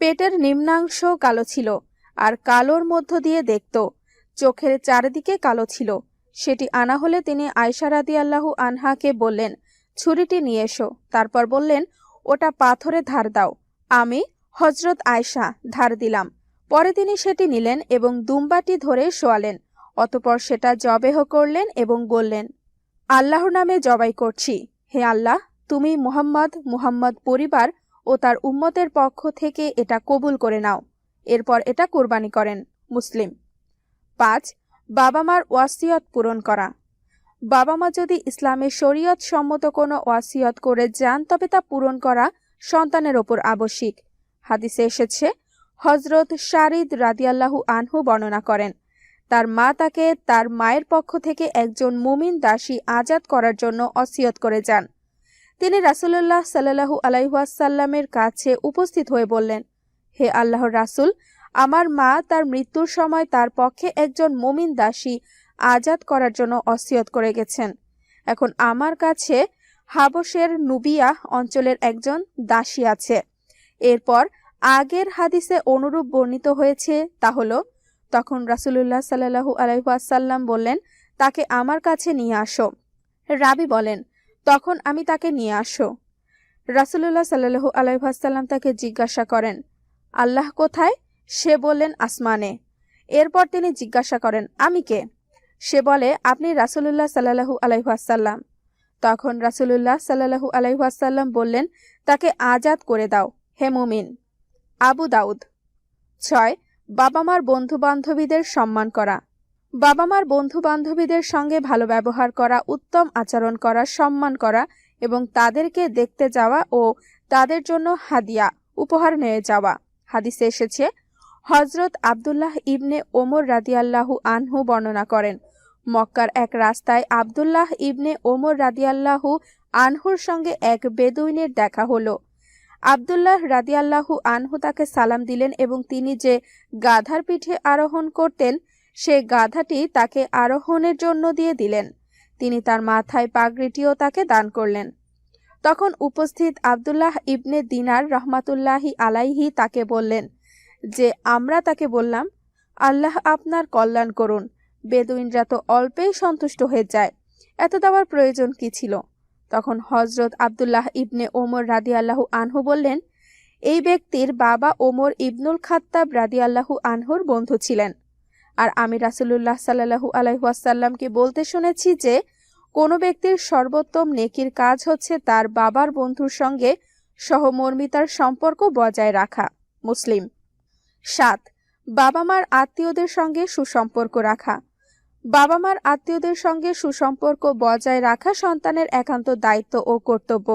পেটের নিম্নাংশ কালো ছিল, আর কালোর মধ্য দিয়ে দেখত, চোখের চারিদিকে কালো ছিল। সেটি আনা হলে তিনি আয়েশা রাদিয়াল্লাহু আনহাকে বললেন, ছুরিটি নিয়ে এসো। তারপর বললেন, ওটা পাথরে ধার দাও। আমি, হযরত আয়েশা, ধার দিলাম। পরে তিনি সেটি নিলেন এবং দুম্বাটি ধরে শোয়ালেন। অতঃপর সেটা জবেহ করলেন এবং বললেন, আল্লাহর নামে জবাই করছি। হে আল্লাহ, তুমি মুহাম্মদ পরিবার ও তার উম্মতের পক্ষ থেকে এটা কবুল করে নাও। এরপর এটা কুরবানি করেন। মুসলিম। 5, বাবা মার ওয়াসিয়ত পূরণ করা। বাবা মা যদি ইসলামের শরীয়ত সম্মত কোনো ওয়াসিয়ত করে যান তবে তা পূরণ করা সন্তানের ওপর আবশ্যিক। হাদিসে এসেছে, হযরত শারিদ রাদিয়াল্লাহু আনহু বর্ণনা করেন, তার মা তাকে তার মায়ের পক্ষ থেকে একজন মুমিন দাসী আজাদ করার জন্য ওসিয়ত করে যান। তিনি রাসূলুল্লাহ সাল্লাল্লাহু আলাইহি ওয়াসাল্লামের কাছে উপস্থিত হয়ে বললেন, হে আল্লাহর রাসূল, আমার মা তার মৃত্যুর সময় তার পক্ষে একজন মুমিন দাসী আজাদ করার জন্য ওসিয়ত করে গেছেন। এখন আমার কাছে হাবশের নুবিয়া অঞ্চলের একজন দাসী আছে। এরপর আগের হাদিসে অনুরূপ বর্ণিত হয়েছে, তা হলো, তখন রাসূলুল্লাহ সাল্লাল্লাহু আলাইহি ওয়াসাল্লাম বললেন, তাকে আমার কাছে নিয়ে আসো। রাবী বলেন, তখন আমি তাকে নিয়ে আসো। রাসূলুল্লাহ সাল্লাল্লাহু আলাইহি ওয়াসাল্লাম তাকে জিজ্ঞাসা করেন, আল্লাহ কোথায়? সে বললেন, আসমানে। এরপর তিনি জিজ্ঞাসা করেন, আমি কে? সে বলে, আপনি রাসূলুল্লাহ সাল্লাল্লাহু আলাইহি ওয়াসাল্লাম। তখন রাসূলুল্লাহ সাল্লাল্লাহু আলাইহি ওয়াসাল্লাম বললেন, তাকে আজাদ করে দাও, হে মুমিন। আবু দাউদ। 6, বাবা মার বন্ধু বান্ধবীদের সম্মান করা। বাবা মার বন্ধু বান্ধবীদের সঙ্গে ভালো ব্যবহার করা, উত্তম আচরণ করা, সম্মান করা এবং তাদেরকে দেখতে যাওয়া ও তাদের জন্য হাদিয়া উপহার নিয়ে যাওয়া। হাদিসে এসেছে, হযরত আব্দুল্লাহ ইবনে ওমর রাদিয়াল্লাহু আনহু বর্ণনা করেন, মক্কার এক রাস্তায় আব্দুল্লাহ ইবনে ওমর রাদিয়াল্লাহু আনহুর সঙ্গে এক বেদুইনের দেখা হলো। আব্দুল্লাহ রাদিয়াল্লাহু আনহু তাকে সালাম দিলেন এবং তিনি যে গাধার পিঠে আরোহণ করতেন সে গাধাটি তাকে আরোহণের জন্য দিয়ে দিলেন। তিনি তার মাথায় পাগড়িটিও তাকে দান করলেন। তখন উপস্থিত আব্দুল্লাহ ইবনে দিনার রহমাতুল্লাহি আলাইহি তাকে বললেন যে আমরা তাকে বললাম, আল্লাহ আপনার কল্যাণ করুন, বেদুইনরা তো অল্পেই সন্তুষ্ট হয়ে যায়, এত দেওয়ার প্রয়োজন কি ছিল? তখন হযরত আব্দুল্লাহ ইবনে ওমর রাদিয়াল্লাহু আনহু বললেন, এই ব্যক্তির বাবা ওমর ইবনুল খাত্তাব রাদিয়াল্লাহু আনহুর বন্ধু ছিলেন। আর আমি রাসূলুল্লাহ সাল্লাল্লাহু আলাইহি ওয়াসাল্লামকে বলতে শুনেছি যে কোনো ব্যক্তির সর্বোত্তম নেকির কাজ হচ্ছে তার বাবার বন্ধুর সঙ্গে সহমর্মিতার সম্পর্ক বজায় রাখা। মুসলিম। 7, বাবা মার আত্মীয়দের সঙ্গে সুসম্পর্ক রাখা। বাবা মার আত্মীয়দের সঙ্গে সুসম্পর্ক বজায় রাখা সন্তানের একান্ত দায়িত্ব ও কর্তব্য।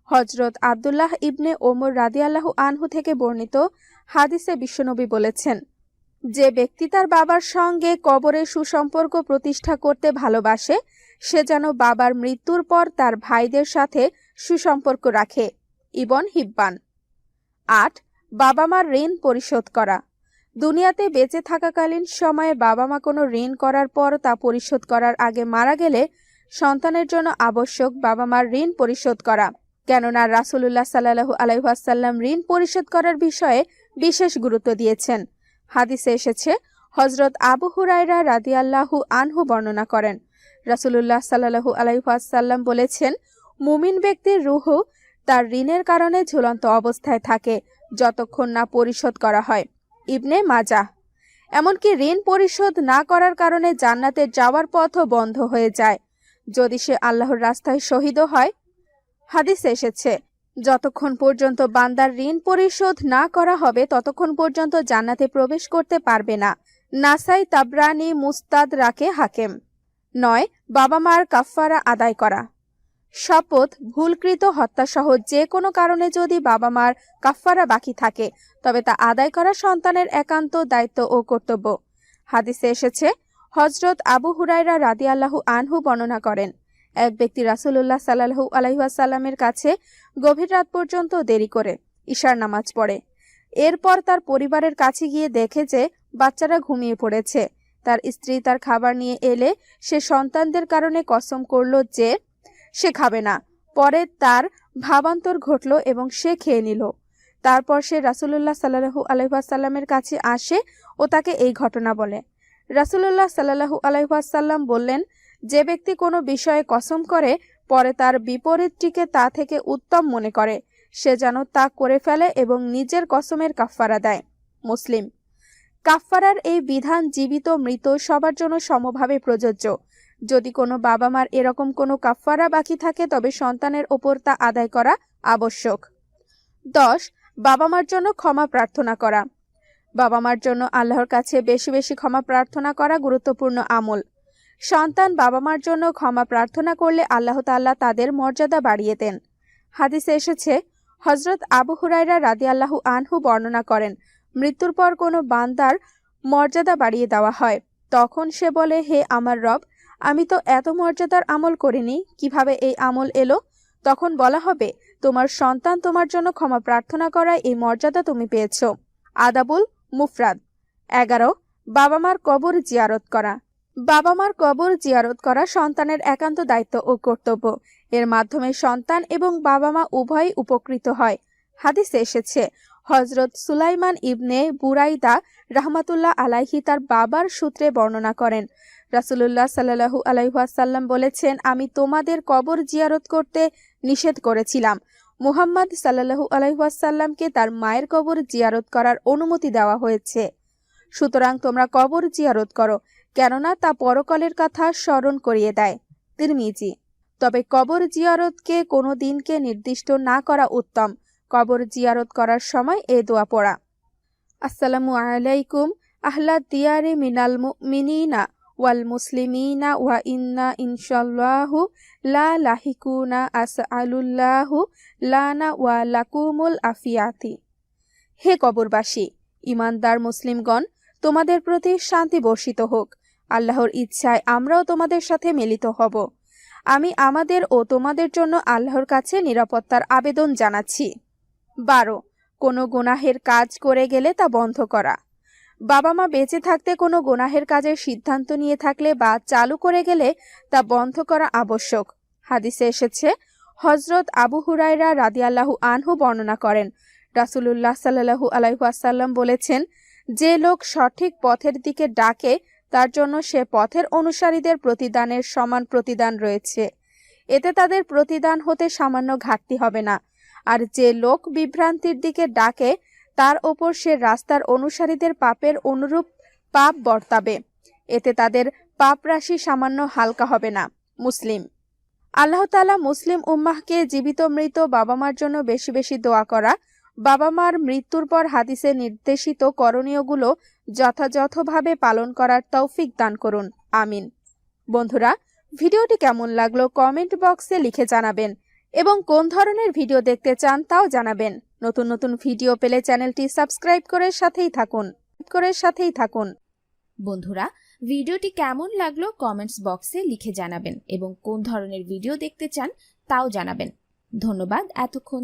হযরত আব্দুল্লাহ ইবনে ওমর রাদিয়াল্লাহু আনহু থেকে বর্ণিত হাদিসে বিশ্বনবী বলেছেন, যে ব্যক্তি তার বাবার সঙ্গে কবরে সুসম্পর্ক প্রতিষ্ঠা করতে ভালোবাসে সে যেন বাবার মৃত্যুর পর তার ভাইদের সাথে সুসম্পর্ক রাখে। ইবন হিব্বান। 8. বাবা মার ঋণ পরিশোধ করা। দুনিয়াতে বেঁচে থাকাকালীন সময়ে বাবা মা কোনো ঋণ করার পর তা পরিশোধ করার আগে মারা গেলে সন্তানের জন্য আবশ্যক বাবা মার ঋণ পরিশোধ করা। কেননা রাসূলুল্লাহ সাল্লাল্লাহু আলাইহি ওয়াসাল্লাম ঋণ পরিশোধ করার বিষয়ে বিশেষ গুরুত্ব দিয়েছেন। হাদিসে এসেছে, হযরত আবু হুরায়রা রাদিয়াল্লাহু আনহু বর্ণনা করেন, রাসূলুল্লাহ সাল্লাল্লাহু আলাইহি ওয়াসাল্লাম বলেছেন, মুমিন ব্যক্তির রূহ তার ঋণের কারণে ঝুলন্ত অবস্থায় থাকে যতক্ষণ না পরিশোধ করা হয়। ইবনে মাজাহ। এমনকি ঋণ পরিশোধ না করার কারণে জান্নাতে যাওয়ার পথও বন্ধ হয়ে যায় যদি সে আল্লাহর রাস্তায় শহীদও হয়। হাদিসে এসেছে, যতক্ষণ পর্যন্ত বান্দার ঋণ পরিশোধ না করা হবে ততক্ষণ পর্যন্ত জান্নাতে প্রবেশ করতে পারবে না। নাসাই, তাবরানি, মুস্তাদরাকে হাকিম। 9. বাবা মার কাফফারা আদায় করা। শপথ, ভুলকৃত হত্যাসহ যে কোনো কারণে যদি বাবা মার কাফফারা বাকি থাকে তবে তা আদায় করা সন্তানের একান্ত দায়িত্ব ও কর্তব্য। হাদিসে এসেছে, হযরত আবু হুরায়রা রাদিয়াল্লাহু আনহু বর্ণনা করেন, এক ব্যক্তি রাসূলুল্লাহ সাল্লাল্লাহু আলাইহি ওয়াসাল্লামের কাছে গভীর রাত পর্যন্ত দেরি করে ইশার নামাজ পড়ে। এরপর তার পরিবারের কাছে গিয়ে দেখে যে বাচ্চারা ঘুমিয়ে পড়েছে। তার স্ত্রী তার খাবার নিয়ে এলে সে সন্তানদের কারণে কসম করল যে সে খাবে না। পরে তার ভাবান্তর ঘটল এবং সে খেয়ে নিল। তারপর সে রাসূলুল্লাহ সাল্লাল্লাহু আলাইহি ওয়াসাল্লামের কাছে আসে ও তাকে এই ঘটনা বলে। রাসূলুল্লাহ সাল্লাল্লাহু আলাইহি ওয়াসাল্লাম বললেন, যে ব্যক্তি কোনো বিষয়ে কসম করে পরে তার বিপরীতটিকে তা থেকে উত্তম মনে করে সে যেন তা করে ফেলে এবং নিজের কসমের কাফফারা দেয়। মুসলিম। কাফফারার এই বিধান জীবিত মৃত সবার জন্য সমভাবে প্রযোজ্য। যদি কোনো বাবা মার এরকম কোনো কাফফারা বাকি থাকে তবে সন্তানের ওপর তা আদায় করা আবশ্যক। 10. বাবা মার জন্য ক্ষমা প্রার্থনা করা। বাবা মার জন্য আল্লাহর কাছে বেশি বেশি ক্ষমা প্রার্থনা করা গুরুত্বপূর্ণ আমল। সন্তান বাবা মার জন্য ক্ষমা প্রার্থনা করলে আল্লাহ তাআলা তাদের মর্যাদা বাড়িয়ে দেন। হাদিসে এসেছে, হযরত আবু হুরায়রা রাদিয়াল্লাহু আনহু বর্ণনা করেন, মৃত্যুর পর কোনো বান্দার মর্যাদা বাড়িয়ে দেওয়া হয়। তখন সে বলে, হে আমার রব, আমি তো এত মর্যাদার আমল করিনি, কিভাবে এই আমল এলো? তখন বলা হবে, তোমার সন্তান তোমার জন্য ক্ষমা প্রার্থনা করায় এই মর্যাদা তুমি পেয়েছো। আদাবুল মুফরাদ। 11. বাবা মার কবর জিয়ারত করা। বাবা মার কবর জিয়ারত করা সন্তানের একান্ত দায়িত্ব ও কর্তব্য। এর মাধ্যমে সন্তান এবং বাবা মা উভয়ই উপকৃত হয়। হাদিসে এসেছে, হযরত সুলাইমান ইবনে বুরাইদা রাহমাতুল্লাহ আলাইহি তার বাবার সূত্রে বর্ণনা করেন, রাসূলুল্লাহ সাল্লাল্লাহু আলাইহি ওয়াসাল্লাম বলেছেন, আমি তোমাদের কবর জিয়ারত করতে নিষেধ করেছিলাম। মুহাম্মদ সাল্লাল্লাহু আলাইহি ওয়াসাল্লামকে তার মায়ের কবর জিয়ারত করার অনুমতি দেওয়া হয়েছে। সুতরাং তোমরা কবর জিয়ারত করো, কেননা তা পরকালের কথা স্মরণ করিয়ে দেয়। তিরমিজি। তবে কবর জিয়ারতকে কোনো দিনকে নির্দিষ্ট না করা উত্তম। কবর জিয়ারত করার সময় এ দোয়া পড়া, আসসালামু আলাইকুম আহলা দিয়ারি মিনাল মুমিনিনা ওয়াল মুসলিমিনা ওয়া ইন্না ইনশাআল্লাহু লা লাহিকুনা আসআলুল্লাহু লানা ওয়া লাকুমুল আফিয়াতি। হে কবরবাসী, ঈমানদার মুসলিমগণ, তোমাদের প্রতি শান্তি বর্ষিত হোক। আল্লাহর ইচ্ছায় আমরাও তোমাদের সাথে মিলিত হব। আমি আমাদের ও তোমাদের জন্য আল্লাহর কাছে নিরাপত্তার আবেদন জানাচ্ছি। 12. কোনো গুনাহের কাজ করে গেলে তা বন্ধ করা। বাবা মা বেঁচে থাকতে কোনো গুনাহের কাজের সিদ্ধান্ত নিয়ে থাকলে বা চালু করে গেলে তা বন্ধ করা আবশ্যক। হাদিসে এসেছে, হযরত আবু হুরায়রা রাদিয়াল্লাহু আনহু বর্ণনা করেন, রাসূলুল্লাহ সাল্লাল্লাহু আলাইহি ওয়াসাল্লাম বলেছেন, যে লোক সঠিক পথের দিকে ডাকে তার জন্য সে পথের অনুসারীদের প্রতিদানের সমান প্রতিদান রয়েছে। এতে তাদের প্রতিদান হতে সামান্য ঘাটতি হবে না। আর যে লোক বিভ্রান্তির দিকে ডাকে তার ওপর সে রাস্তার অনুসারীদের পাপের অনুরূপ পাপ বর্তাবে। এতে তাদের পাপ রাশি সামান্য হালকা হবে না। মুসলিম। আল্লাহ তাআলা মুসলিম উম্মাহকে জীবিত মৃত বাবা মার জন্য বেশি বেশি দোয়া করা, বাবা মার মৃত্যুর পর হাদিসে নির্দেশিত করণীয়গুলো যথাযথভাবে পালন করার তৌফিক দান করুন। আমিন। বন্ধুরা, ভিডিওটি কেমন লাগলো কমেন্ট বক্সে লিখে জানাবেন এবং কোন ধরনের ভিডিও দেখতে চান তাও জানাবেন। নতুন নতুন ভিডিও পেলে চ্যানেলটি সাবস্ক্রাইব করে সাথেই থাকুন। বন্ধুরা, ভিডিওটি কেমন লাগলো কমেন্টস বক্সে লিখে জানাবেন এবং কোন ধরনের ভিডিও দেখতে চান তাও জানাবেন। ধন্যবাদ এতক্ষণ